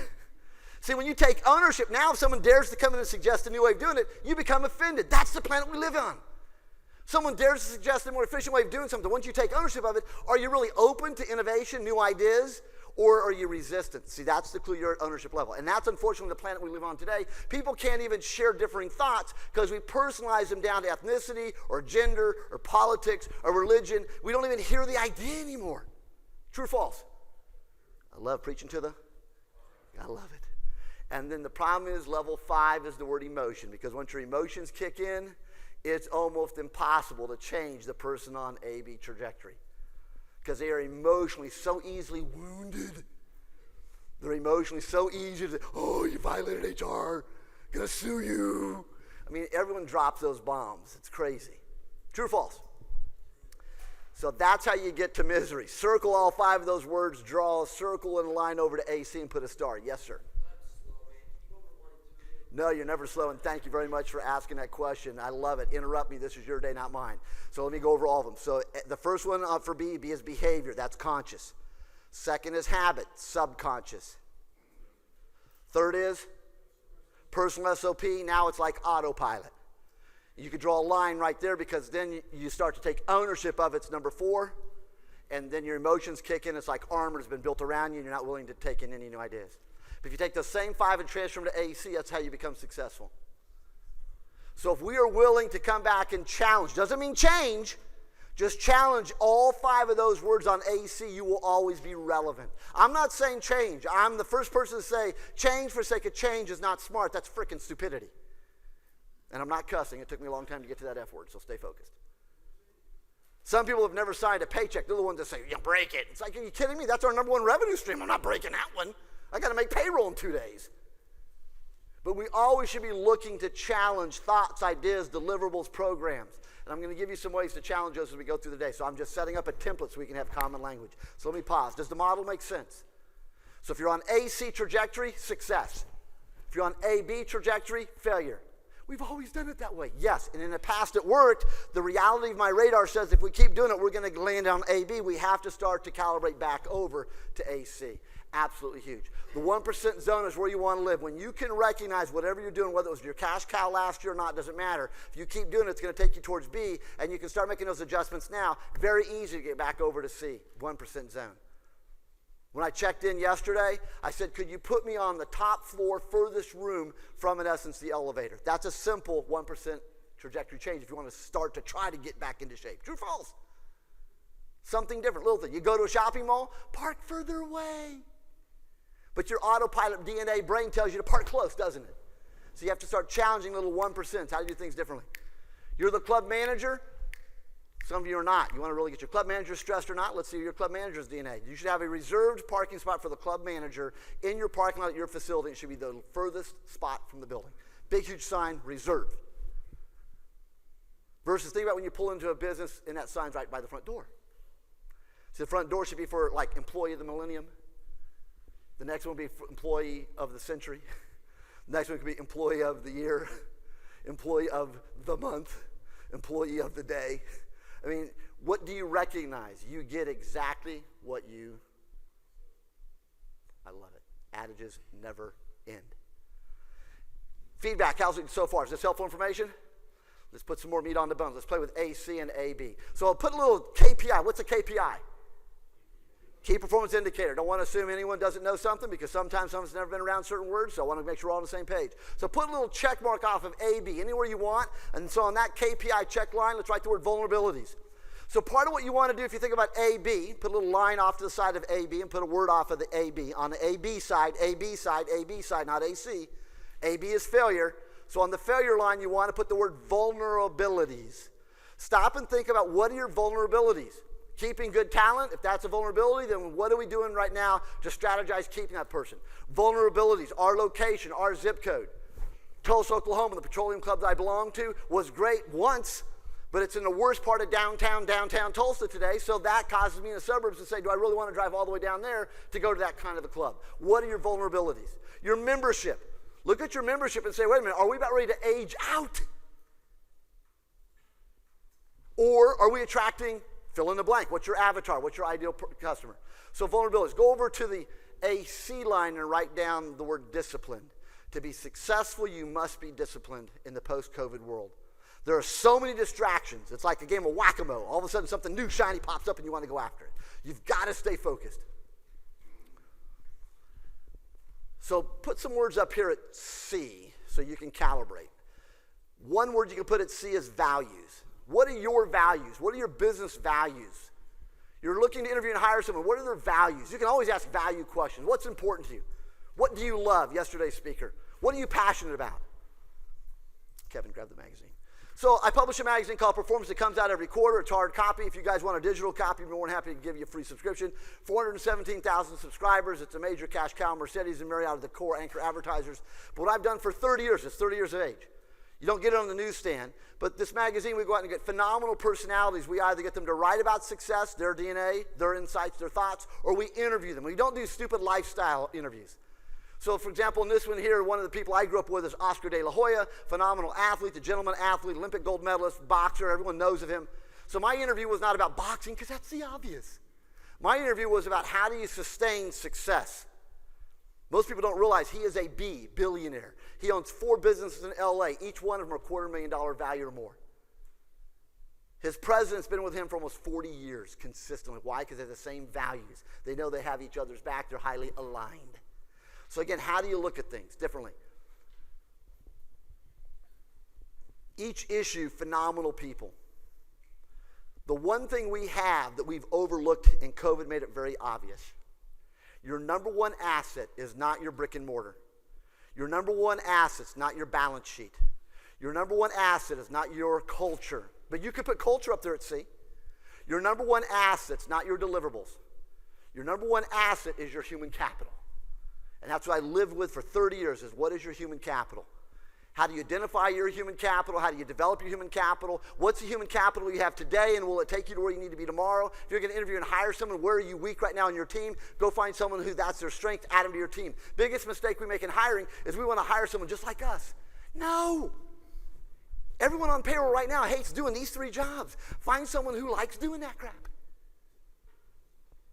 S2: See, when you take ownership, now if someone dares to come in and suggest a new way of doing it, you become offended. That's the planet we live on. Someone dares to suggest a more efficient way of doing something. Once you take ownership of it, are you really open to innovation, new ideas, or are you resistant? See, that's the clue. You're at ownership level. And that's unfortunately the planet we live on today. People can't even share differing thoughts because we personalize them down to ethnicity or gender or politics or religion. We don't even hear the idea anymore. True or false? I love preaching to the, I love it. And then the problem is level 5 is the word emotion, because once your emotions kick in, it's almost impossible to change the person on A-B trajectory because they are emotionally so easily wounded. They're emotionally so easy to, oh, you violated HR, gonna sue you. I mean, everyone drops those bombs. It's crazy. True or false? So that's how you get to misery. Circle all 5 of those words, draw a circle and a line over to AC and put a star. Yes, sir. No, you're never slow, and thank you very much for asking that question. I love it. Interrupt me. This is your day, not mine. So let me go over all of them. So the first one for B is behavior. That's conscious. Second is habit, subconscious. Third is personal SOP. Now it's like autopilot. You could draw a line right there because then you start to take ownership of it's number 4, and then your emotions kick in. It's like armor has been built around you, and you're not willing to take in any new ideas. If you take those same 5 and transfer them to AC, that's how you become successful. So if we are willing to come back and challenge, doesn't mean change, just challenge all 5 of those words on AC, you will always be relevant. I'm not saying change. I'm the first person to say change for the sake of change is not smart. That's freaking stupidity. And I'm not cussing. It took me a long time to get to that F word, so stay focused. Some people have never signed a paycheck. They're the ones that say, you break it. It's like, are you kidding me? That's our number 1 revenue stream. I'm not breaking that one. I got to make payroll in 2 days. But we always should be looking to challenge thoughts, ideas, deliverables, programs. And I'm going to give you some ways to challenge those as we go through the day. So I'm just setting up a template so we can have common language. So let me pause. Does the model make sense? So if you're on AC trajectory, success. If you're on AB trajectory, failure. We've always done it that way. Yes, and in the past it worked. The reality of my radar says if we keep doing it, we're going to land on AB. We have to start to calibrate back over to AC. Absolutely huge. The 1% zone is where you want to live. When you can recognize whatever you're doing, whether it was your cash cow last year or not, doesn't matter. If you keep doing it, it's going to take you towards B, and you can start making those adjustments now. Very easy to get back over to C, 1% zone. When I checked in yesterday, I said, could you put me on the top floor, furthest room from, in essence, the elevator? That's a simple 1% trajectory change if you want to start to try to get back into shape. True or false? Something different, little thing. You go to a shopping mall, park further away. But your autopilot DNA brain tells you to park close, doesn't it? So you have to start challenging little 1%. How to do things differently. You're the club manager. Some of you are not. You want to really get your club manager stressed or not? Let's see your club manager's DNA. You should have a reserved parking spot for the club manager in your parking lot at your facility. It should be the furthest spot from the building. Big, huge sign, reserved. Versus think about when you pull into a business and that sign's right by the front door. So the front door should be for like employee of the millennium. The next one will be employee of the century. The next one could be employee of the year, employee of the month, employee of the day. I mean, what do you recognize? You get exactly what you, I love it. Adages never end. Feedback, how's it so far? Is this helpful information? Let's put some more meat on the bones. Let's play with AC and AB. So I'll put a little KPI. What's a KPI? Key performance indicator. Don't want to assume anyone doesn't know something because sometimes someone's never been around certain words, so I want to make sure we're all on the same page. So put a little check mark off of AB anywhere you want, and so on that KPI check line, let's write the word vulnerabilities. So part of what you want to do if you think about AB, put a little line off to the side of AB and put a word off of the AB. On the AB side, AB side, AB side, not AC. AB is failure. So on the failure line, you want to put the word vulnerabilities. Stop and think about what are your vulnerabilities. Keeping good talent, if that's a vulnerability, then what are we doing right now to strategize keeping that person? Vulnerabilities, our location, our zip code. Tulsa, Oklahoma, the petroleum club that I belong to, was great once, But it's in the worst part of downtown Tulsa today, so that causes me in the suburbs to say, do I really want to drive all the way down there to go to that kind of a club? What are your vulnerabilities? Your membership. Look at your membership and say, wait a minute, are we about ready to age out? Or are we attracting, fill in the blank, what's your avatar, what's your ideal customer? So vulnerabilities. Go over to the AC line and write down the word disciplined. To be successful, you must be disciplined in the post-COVID world. There are so many distractions. It's like a game of whack-a-mole. All of a sudden something new, shiny pops up and you want to go after it. You've got to stay focused. So put some words up here at C so you can calibrate. One word you can put at C is values. What are your values? What are your business values? You're looking to interview and hire someone. What are their values? You can always ask value questions. What's important to you? What do you love? Yesterday's speaker. What are you passionate about? Kevin, grab the magazine. So I publish a magazine called Performance. It comes out every quarter. It's hard copy. If you guys want a digital copy, we're more than happy to give you a free subscription. 417,000 subscribers. It's a major cash cow. Mercedes and Marriott are the core anchor advertisers. But what I've done for 30 years, it's 30 years of age. You don't get it on the newsstand. But this magazine, we go out and get phenomenal personalities. We either get them to write about success, their DNA, their insights, their thoughts, or we interview them. We don't do stupid lifestyle interviews. So, for example, in this one here, one of the people I grew up with is Oscar De La Hoya, phenomenal athlete, the gentleman athlete, Olympic gold medalist, boxer. Everyone knows of him. So my interview was not about boxing, because that's the obvious. My interview was about how do you sustain success. Most people don't realize he is a billionaire. He owns 4 businesses in LA, each one of them are $250,000 value or more. His president's been with him for almost 40 years consistently. Why? Because they have the same values. They know they have each other's back. They're highly aligned. So again, how do you look at things differently? Each issue, phenomenal people. The one thing we have that we've overlooked and COVID made it very obvious. Your number one asset is not your brick and mortar. Your number one asset is not your balance sheet. Your number one asset is not your culture. But you can put culture up there at C. Your number one asset is not your deliverables. Your number one asset is your human capital. And that's what I lived with for 30 years is what is your human capital? How do you identify your human capital? How do you develop your human capital? What's the human capital you have today, and will it take you to where you need to be tomorrow? If you're going to interview and hire someone, where are you weak right now in your team? Go find someone who that's their strength, add them to your team. Biggest mistake we make in hiring is we want to hire someone just like us. No. Everyone on payroll right now hates doing these 3 jobs. Find someone who likes doing that crap.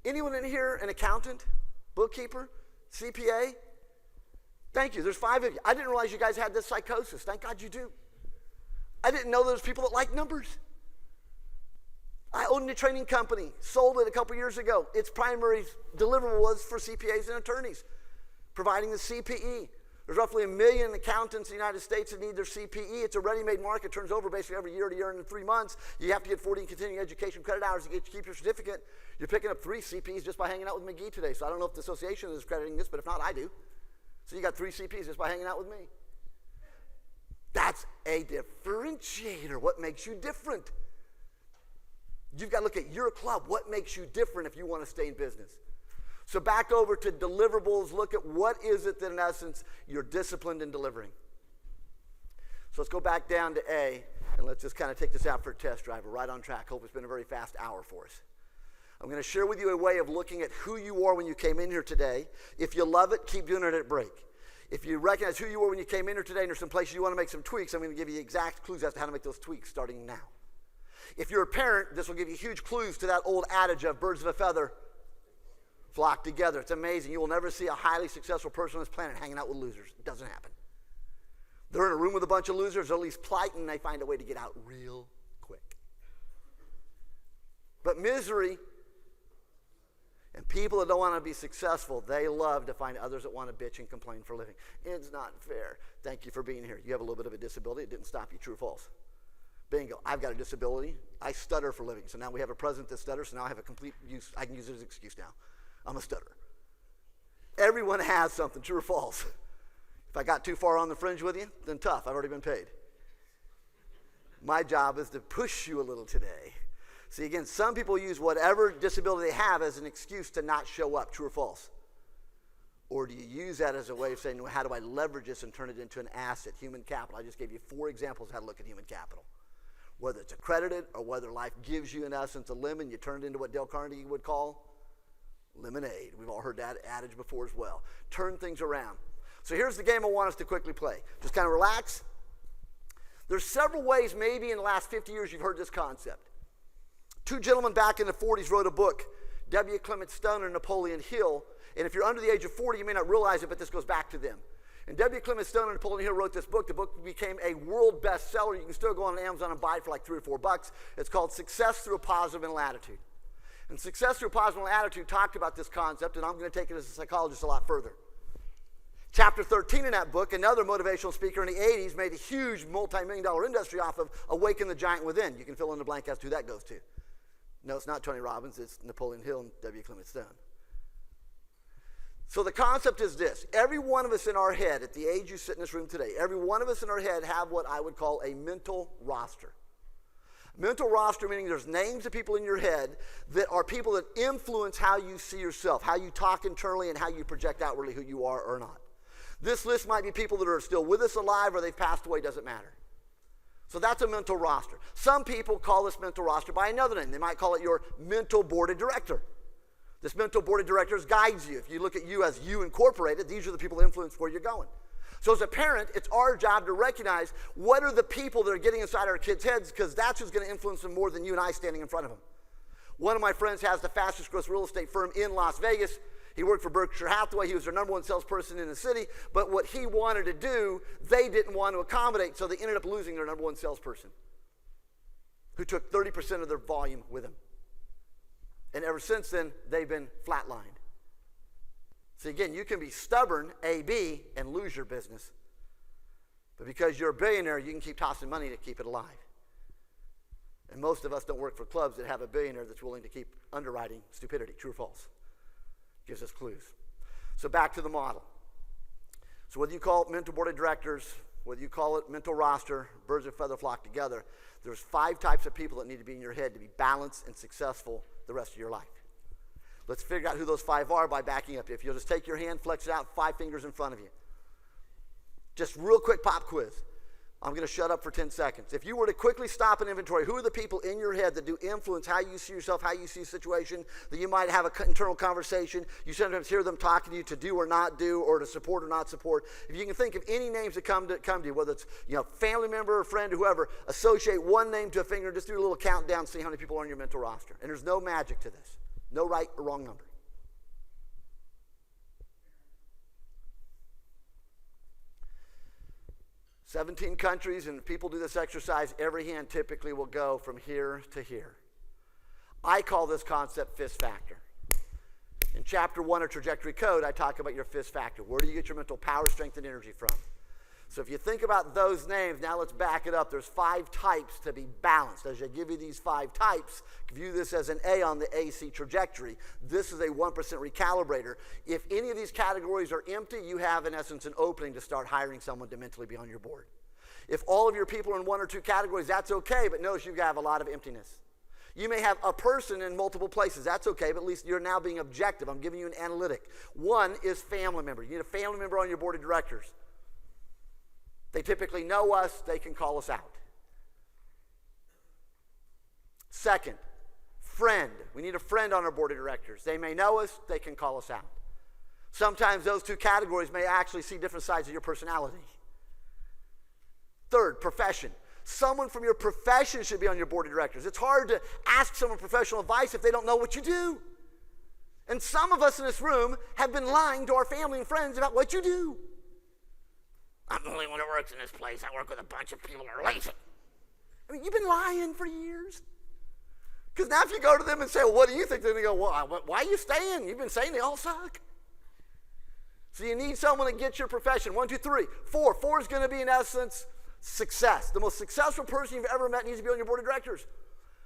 S2: Anyone in here an accountant, bookkeeper, CPA? Thank you. There's 5 of you. I didn't realize you guys had this psychosis. Thank God you do. I didn't know there was people that like numbers. I owned a training company, sold it a couple years ago. Its primary deliverable was for CPAs and attorneys, providing the CPE. There's roughly 1 million accountants in the United States that need their CPE. It's a ready-made market. Turns over basically every year to year and 3 months. You have to get 40 continuing education credit hours to keep your certificate. You're picking up 3 CPs just by hanging out with Magee today. So I don't know if the association is crediting this, but if not, I do. So you got 3 CPs just by hanging out with me. That's a differentiator. What makes you different? You've got to look at your club. What makes you different if you want to stay in business? So back over to deliverables. Look at what is it that in essence you're disciplined in delivering. So let's go back down to A, and let's just kind of take this out for a test drive. We're right on track. Hope it's been a very fast hour for us. I'm going to share with you a way of looking at who you are when you came in here today. If you love it, keep doing it at break. If you recognize who you were when you came in here today and there's some places you want to make some tweaks, I'm going to give you exact clues as to how to make those tweaks starting now. If you're a parent, this will give you huge clues to that old adage of birds of a feather flock together. It's amazing. You will never see a highly successful person on this planet hanging out with losers. It doesn't happen. They're in a room with a bunch of losers, or at least polite, and they find a way to get out real quick. But misery and people that don't want to be successful, they love to find others that want to bitch and complain for a living. It's not fair. Thank you for being here. You have a little bit of a disability. It didn't stop you. True or false? Bingo. I've got a disability. I stutter for a living. So now we have a president that stutters, so now I have a complete use. I can use it as an excuse now. I'm a stutterer. Everyone has something. True or false? If I got too far on the fringe with you, then tough. I've already been paid. My job is to push you a little today. See, again, some people use whatever disability they have as an excuse to not show up. True or false? Or do you use that as a way of saying, well, how do I leverage this and turn it into an asset, human capital? I just gave you 4 examples of how to look at human capital. whether it's accredited or whether life gives you, in essence, a lemon, you turn it into what Dale Carnegie would call lemonade. We've all heard that adage before as well. Turn things around. So here's the game I want us to quickly play. Just kind of relax. There's several ways, maybe in the last 50 years, you've heard this concept. Two gentlemen back in the 40s wrote a book, W. Clement Stone and Napoleon Hill. And if you're under the age of 40, you may not realize it, but this goes back to them. And W. Clement Stone and Napoleon Hill wrote this book. The book became a world bestseller. You can still go on Amazon and buy it for like $3 or $4. It's called Success Through a Positive Mental Attitude. And Success Through a Positive Mental Attitude talked about this concept, and I'm going to take it as a psychologist a lot further. Chapter 13 in that book, another motivational speaker in the 80s made a huge multi-million-dollar industry off of Awaken the Giant Within. You can fill in the blank as to who that goes to. No, it's not Tony Robbins. It's Napoleon Hill and W. Clement Stone. So the concept is this. Every one of us in our head, at the age you sit in this room today, every one of us in our head have what I would call a mental roster. Mental roster meaning there's names of people in your head that are people that influence how you see yourself, how you talk internally, and how you project outwardly who you are or not. This list might be people that are still with us alive or they've passed away, doesn't matter. So that's a mental roster. Some people call this mental roster by another name. They might call it your mental board of director. This mental board of directors guides you. If you look at you as you incorporated, these are the people that influence where you're going. So as a parent, it's our job to recognize what are the people that are getting inside our kids' heads, because that's who's going to influence them more than you and I standing in front of them. One of my friends has the fastest growth real estate firm in Las Vegas. He worked for Berkshire Hathaway. He was their number one salesperson in the city. But what he wanted to do, they didn't want to accommodate, so they ended up losing their number one salesperson, who took 30% of their volume with him. And ever since then, they've been flatlined. So again, you can be stubborn, A-B, and lose your business. But because you're a billionaire, you can keep tossing money to keep it alive. And most of us don't work for clubs that have a billionaire that's willing to keep underwriting stupidity. True or false? Gives us clues. So back to the model. So whether you call it mental board of directors, whether you call it mental roster, birds of a feather flock together, there's 5 types of people that need to be in your head to be balanced and successful the rest of your life. Let's figure out who those 5 are by backing up. If you'll just take your hand, flex it out, 5 fingers in front of you. Just real quick pop quiz. I'm going to shut up for 10 seconds. If you were to quickly stop an inventory, who are the people in your head that do influence how you see yourself, how you see a situation, that you might have an internal conversation, you sometimes hear them talking to you to do or not do, or to support or not support. If you can think of any names that come to you, whether it's family member or friend or whoever, associate one name to a finger, just do a little countdown, see how many people are on your mental roster. And there's no magic to this. No right or wrong number. "17 countries, and if people do this exercise, every hand typically will go from here to here. I call this concept FIS factor. In chapter 1 of Trajectory Code, I talk about your FIS factor. Where do you get your mental power, strength, and energy from? So if you think about those names, now let's back it up. There's 5 types to be balanced. As I give you these 5 types, view this as an A on the AC trajectory. This is a 1% recalibrator. If any of these categories are empty, you have, in essence, an opening to start hiring someone to mentally be on your board. If all of your people are in 1 or 2 categories, that's okay, but notice you have a lot of emptiness. You may have a person in multiple places. That's okay, but at least you're now being objective. I'm giving you an analytic. 1 is family member. You need a family member on your board of directors. They typically know us. They can call us out. 2nd, friend. We need a friend on our board of directors. They may know us. They can call us out. Sometimes those 2 categories may actually see different sides of your personality. 3rd, profession. Someone from your profession should be on your board of directors. It's hard to ask someone professional advice if they don't know what you do. And some of us in this room have been lying to our family and friends about what you do. "I'm the only one that works in this place. I work with a bunch of people that are lazy." I mean, you've been lying for years. Because now if you go to them and say, "Well, what do you think?" They're going to go, "Well, why are you staying? You've been saying they all suck." So you need someone that gets your profession. 1, 2, 3. 4. 4 is going to be, in essence, success. The most successful person you've ever met needs to be on your board of directors.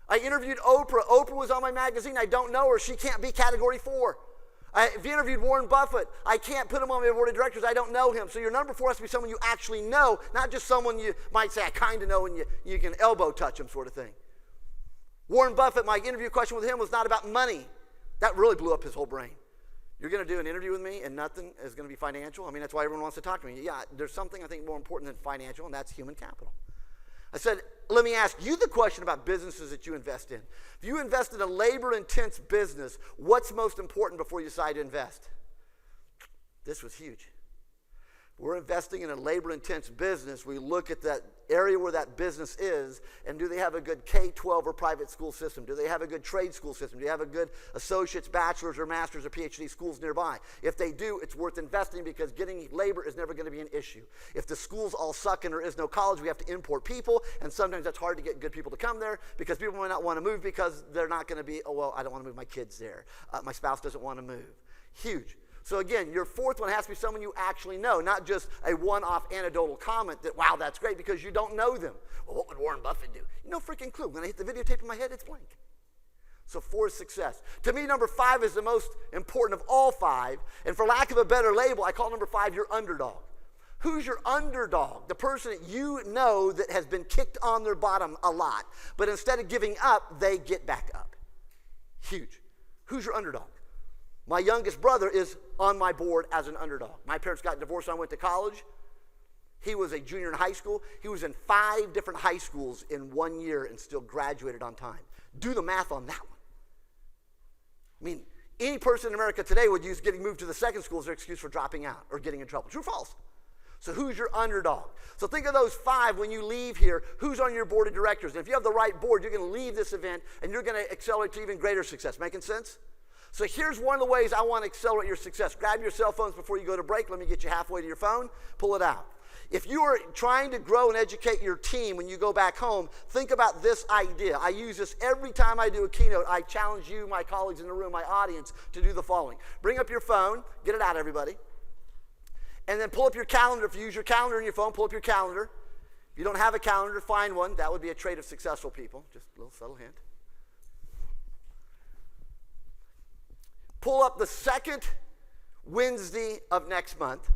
S2: I interviewed Oprah. Oprah was on my magazine. I don't know her. She can't be category 4. I've interviewed Warren Buffett. I can't put him on my board of directors. I don't know him. So your number 4 has to be someone you actually know, not just someone you might say, "I kind of know," and you can elbow touch him sort of thing. Warren Buffett, my interview question with him was not about money. That really blew up his whole brain. You're going to do an interview with me and nothing is going to be financial? I mean, that's why everyone wants to talk to me. Yeah, there's something I think more important than financial, and that's human capital. I said, let me ask you the question about businesses that you invest in. If you invest in a labor-intense business, what's most important before you decide to invest? This was huge. We're investing in a labor-intense business. We look at that area where that business is, and do they have a good K-12 or private school system? Do they have a good trade school system? Do they have a good associate's, bachelor's, or master's, or PhD schools nearby? If they do, it's worth investing because getting labor is never going to be an issue. If the schools all suck and there is no college, we have to import people, and sometimes that's hard to get good people to come there because people might not want to move because they're not going to be, oh, well, I don't want to move my kids there. My spouse doesn't want to move. Huge. So again, your fourth one has to be someone you actually know, not just a one-off anecdotal comment that, wow, that's great, because you don't know them. Well, what would Warren Buffett do? No freaking clue. When I hit the videotape in my head, it's blank. So 4 is success. To me, number 5 is the most important of all 5. And for lack of a better label, I call number 5 your underdog. Who's your underdog? The person that you know that has been kicked on their bottom a lot, but instead of giving up, they get back up. Huge. Who's your underdog? My youngest brother is on my board as an underdog. My parents got divorced when I went to college. He was a junior in high school. He was in 5 different high schools in 1 year and still graduated on time. Do the math on that one. I mean, any person in America today would use getting moved to the second school as their excuse for dropping out or getting in trouble. True or false? So who's your underdog? So think of those 5 when you leave here. Who's on your board of directors? And if you have the right board, you're going to leave this event and you're going to accelerate to even greater success. Making sense? So here's one of the ways I want to accelerate your success. Grab your cell phones before you go to break. Let me get you halfway to your phone. Pull it out. If you are trying to grow and educate your team when you go back home, think about this idea. I use this every time I do a keynote. I challenge you, my colleagues in the room, my audience, to do the following. Bring up your phone. Get it out, everybody. And then pull up your calendar. If you use your calendar in your phone, pull up your calendar. If you don't have a calendar, find one. That would be a trait of successful people. Just a little subtle hint. Pull up the second Wednesday of next month.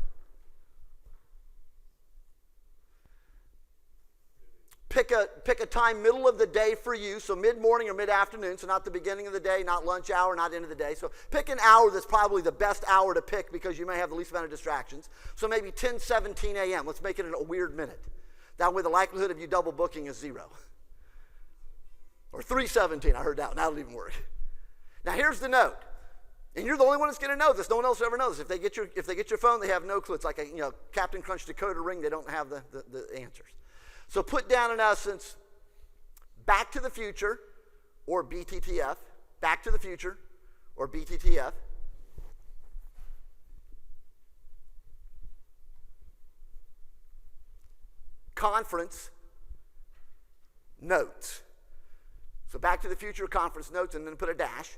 S2: Pick a time middle of the day for you, so mid-morning or mid-afternoon, so not the beginning of the day, not lunch hour, not end of the day. So pick an hour that's probably the best hour to pick because you may have the least amount of distractions. So maybe 10:17 a.m. Let's make it in a weird minute. That way the likelihood of you double booking is 0. Or 3:17, I heard that one. That'll even work. Now here's the note. And you're the only one that's going to know this. No one else will ever know this. If they get your phone, they have no clue. It's like a Captain Crunch decoder ring. They don't have the answers. So put down in essence, Back to the Future, or BTTF. Back to the Future, or BTTF. Conference notes. So Back to the Future, conference notes, and then put a dash.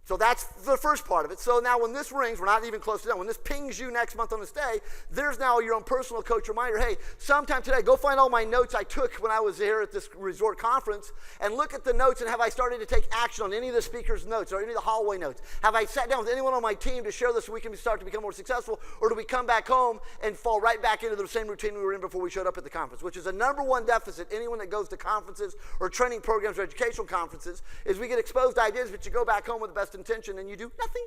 S2: So that's the first part of it. So now when this rings, we're not even close to done. When this pings you next month on this day, there's now your own personal coach reminder. Hey, sometime today, go find all my notes I took when I was here at this resort conference and look at the notes, and have I started to take action on any of the speaker's notes or any of the hallway notes? Have I sat down with anyone on my team to share this so we can start to become more successful, or do we come back home and fall right back into the same routine we were in before we showed up at the conference, which is a number one deficit. Anyone that goes to conferences or training programs or educational conferences is we get exposed to ideas, but you go back home with the best intention and you do nothing.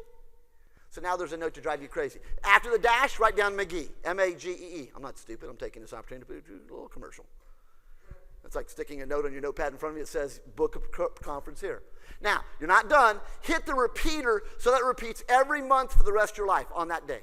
S2: So now there's a note to drive you crazy. After the dash, write down Magee, M-A-G-E-E. I'm not stupid. I'm taking this opportunity to do a little commercial. It's like sticking a note on your notepad in front of you that says book a conference here. Now, you're not done. Hit the repeater so that repeats every month for the rest of your life on that day.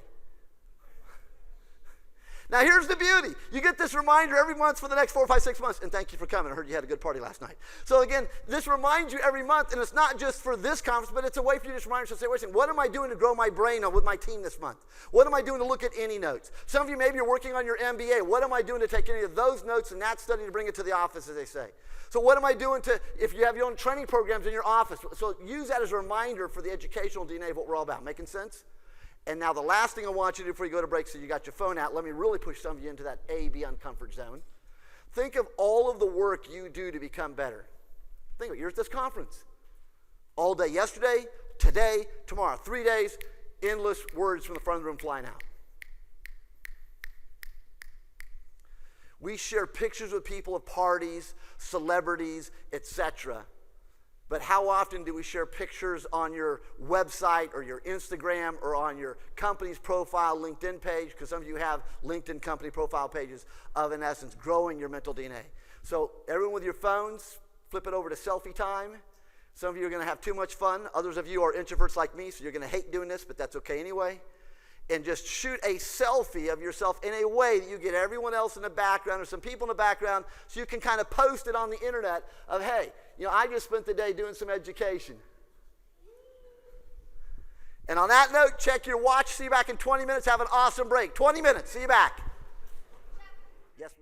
S2: Now, here's the beauty. You get this reminder every month for the next 4, 5, 6 months. And thank you for coming. I heard you had a good party last night. So, again, this reminds you every month. And it's not just for this conference, but it's a way for you to just remind yourself, say, wait a second, what am I doing to grow my brain with my team this month? What am I doing to look at any notes? Some of you, maybe you're working on your MBA. What am I doing to take any of those notes and that study to bring it to the office, as they say? So what am I doing if you have your own training programs in your office? So use that as a reminder for the educational DNA of what we're all about. Making sense? And now the last thing I want you to do before you go to break, so you got your phone out, let me really push some of you into that A, beyond comfort zone. Think of all of the work you do to become better. Think of it. You're at this conference. All day yesterday, today, tomorrow. 3 days, endless words from the front of the room flying out. We share pictures with people of parties, celebrities, etc. But how often do we share pictures on your website or your Instagram or on your company's profile, LinkedIn page? Because some of you have LinkedIn company profile pages of, in essence, growing your mental DNA. So everyone with your phones, flip it over to selfie time. Some of you are going to have too much fun. Others of you are introverts like me, so you're going to hate doing this, but that's okay anyway. And just shoot a selfie of yourself in a way that you get everyone else in the background or some people in the background so you can kind of post it on the internet of, hey, I just spent the day doing some education. And on that note, check your watch. See you back in 20 minutes. Have an awesome break. 20 minutes. See you back. Yes, ma'am.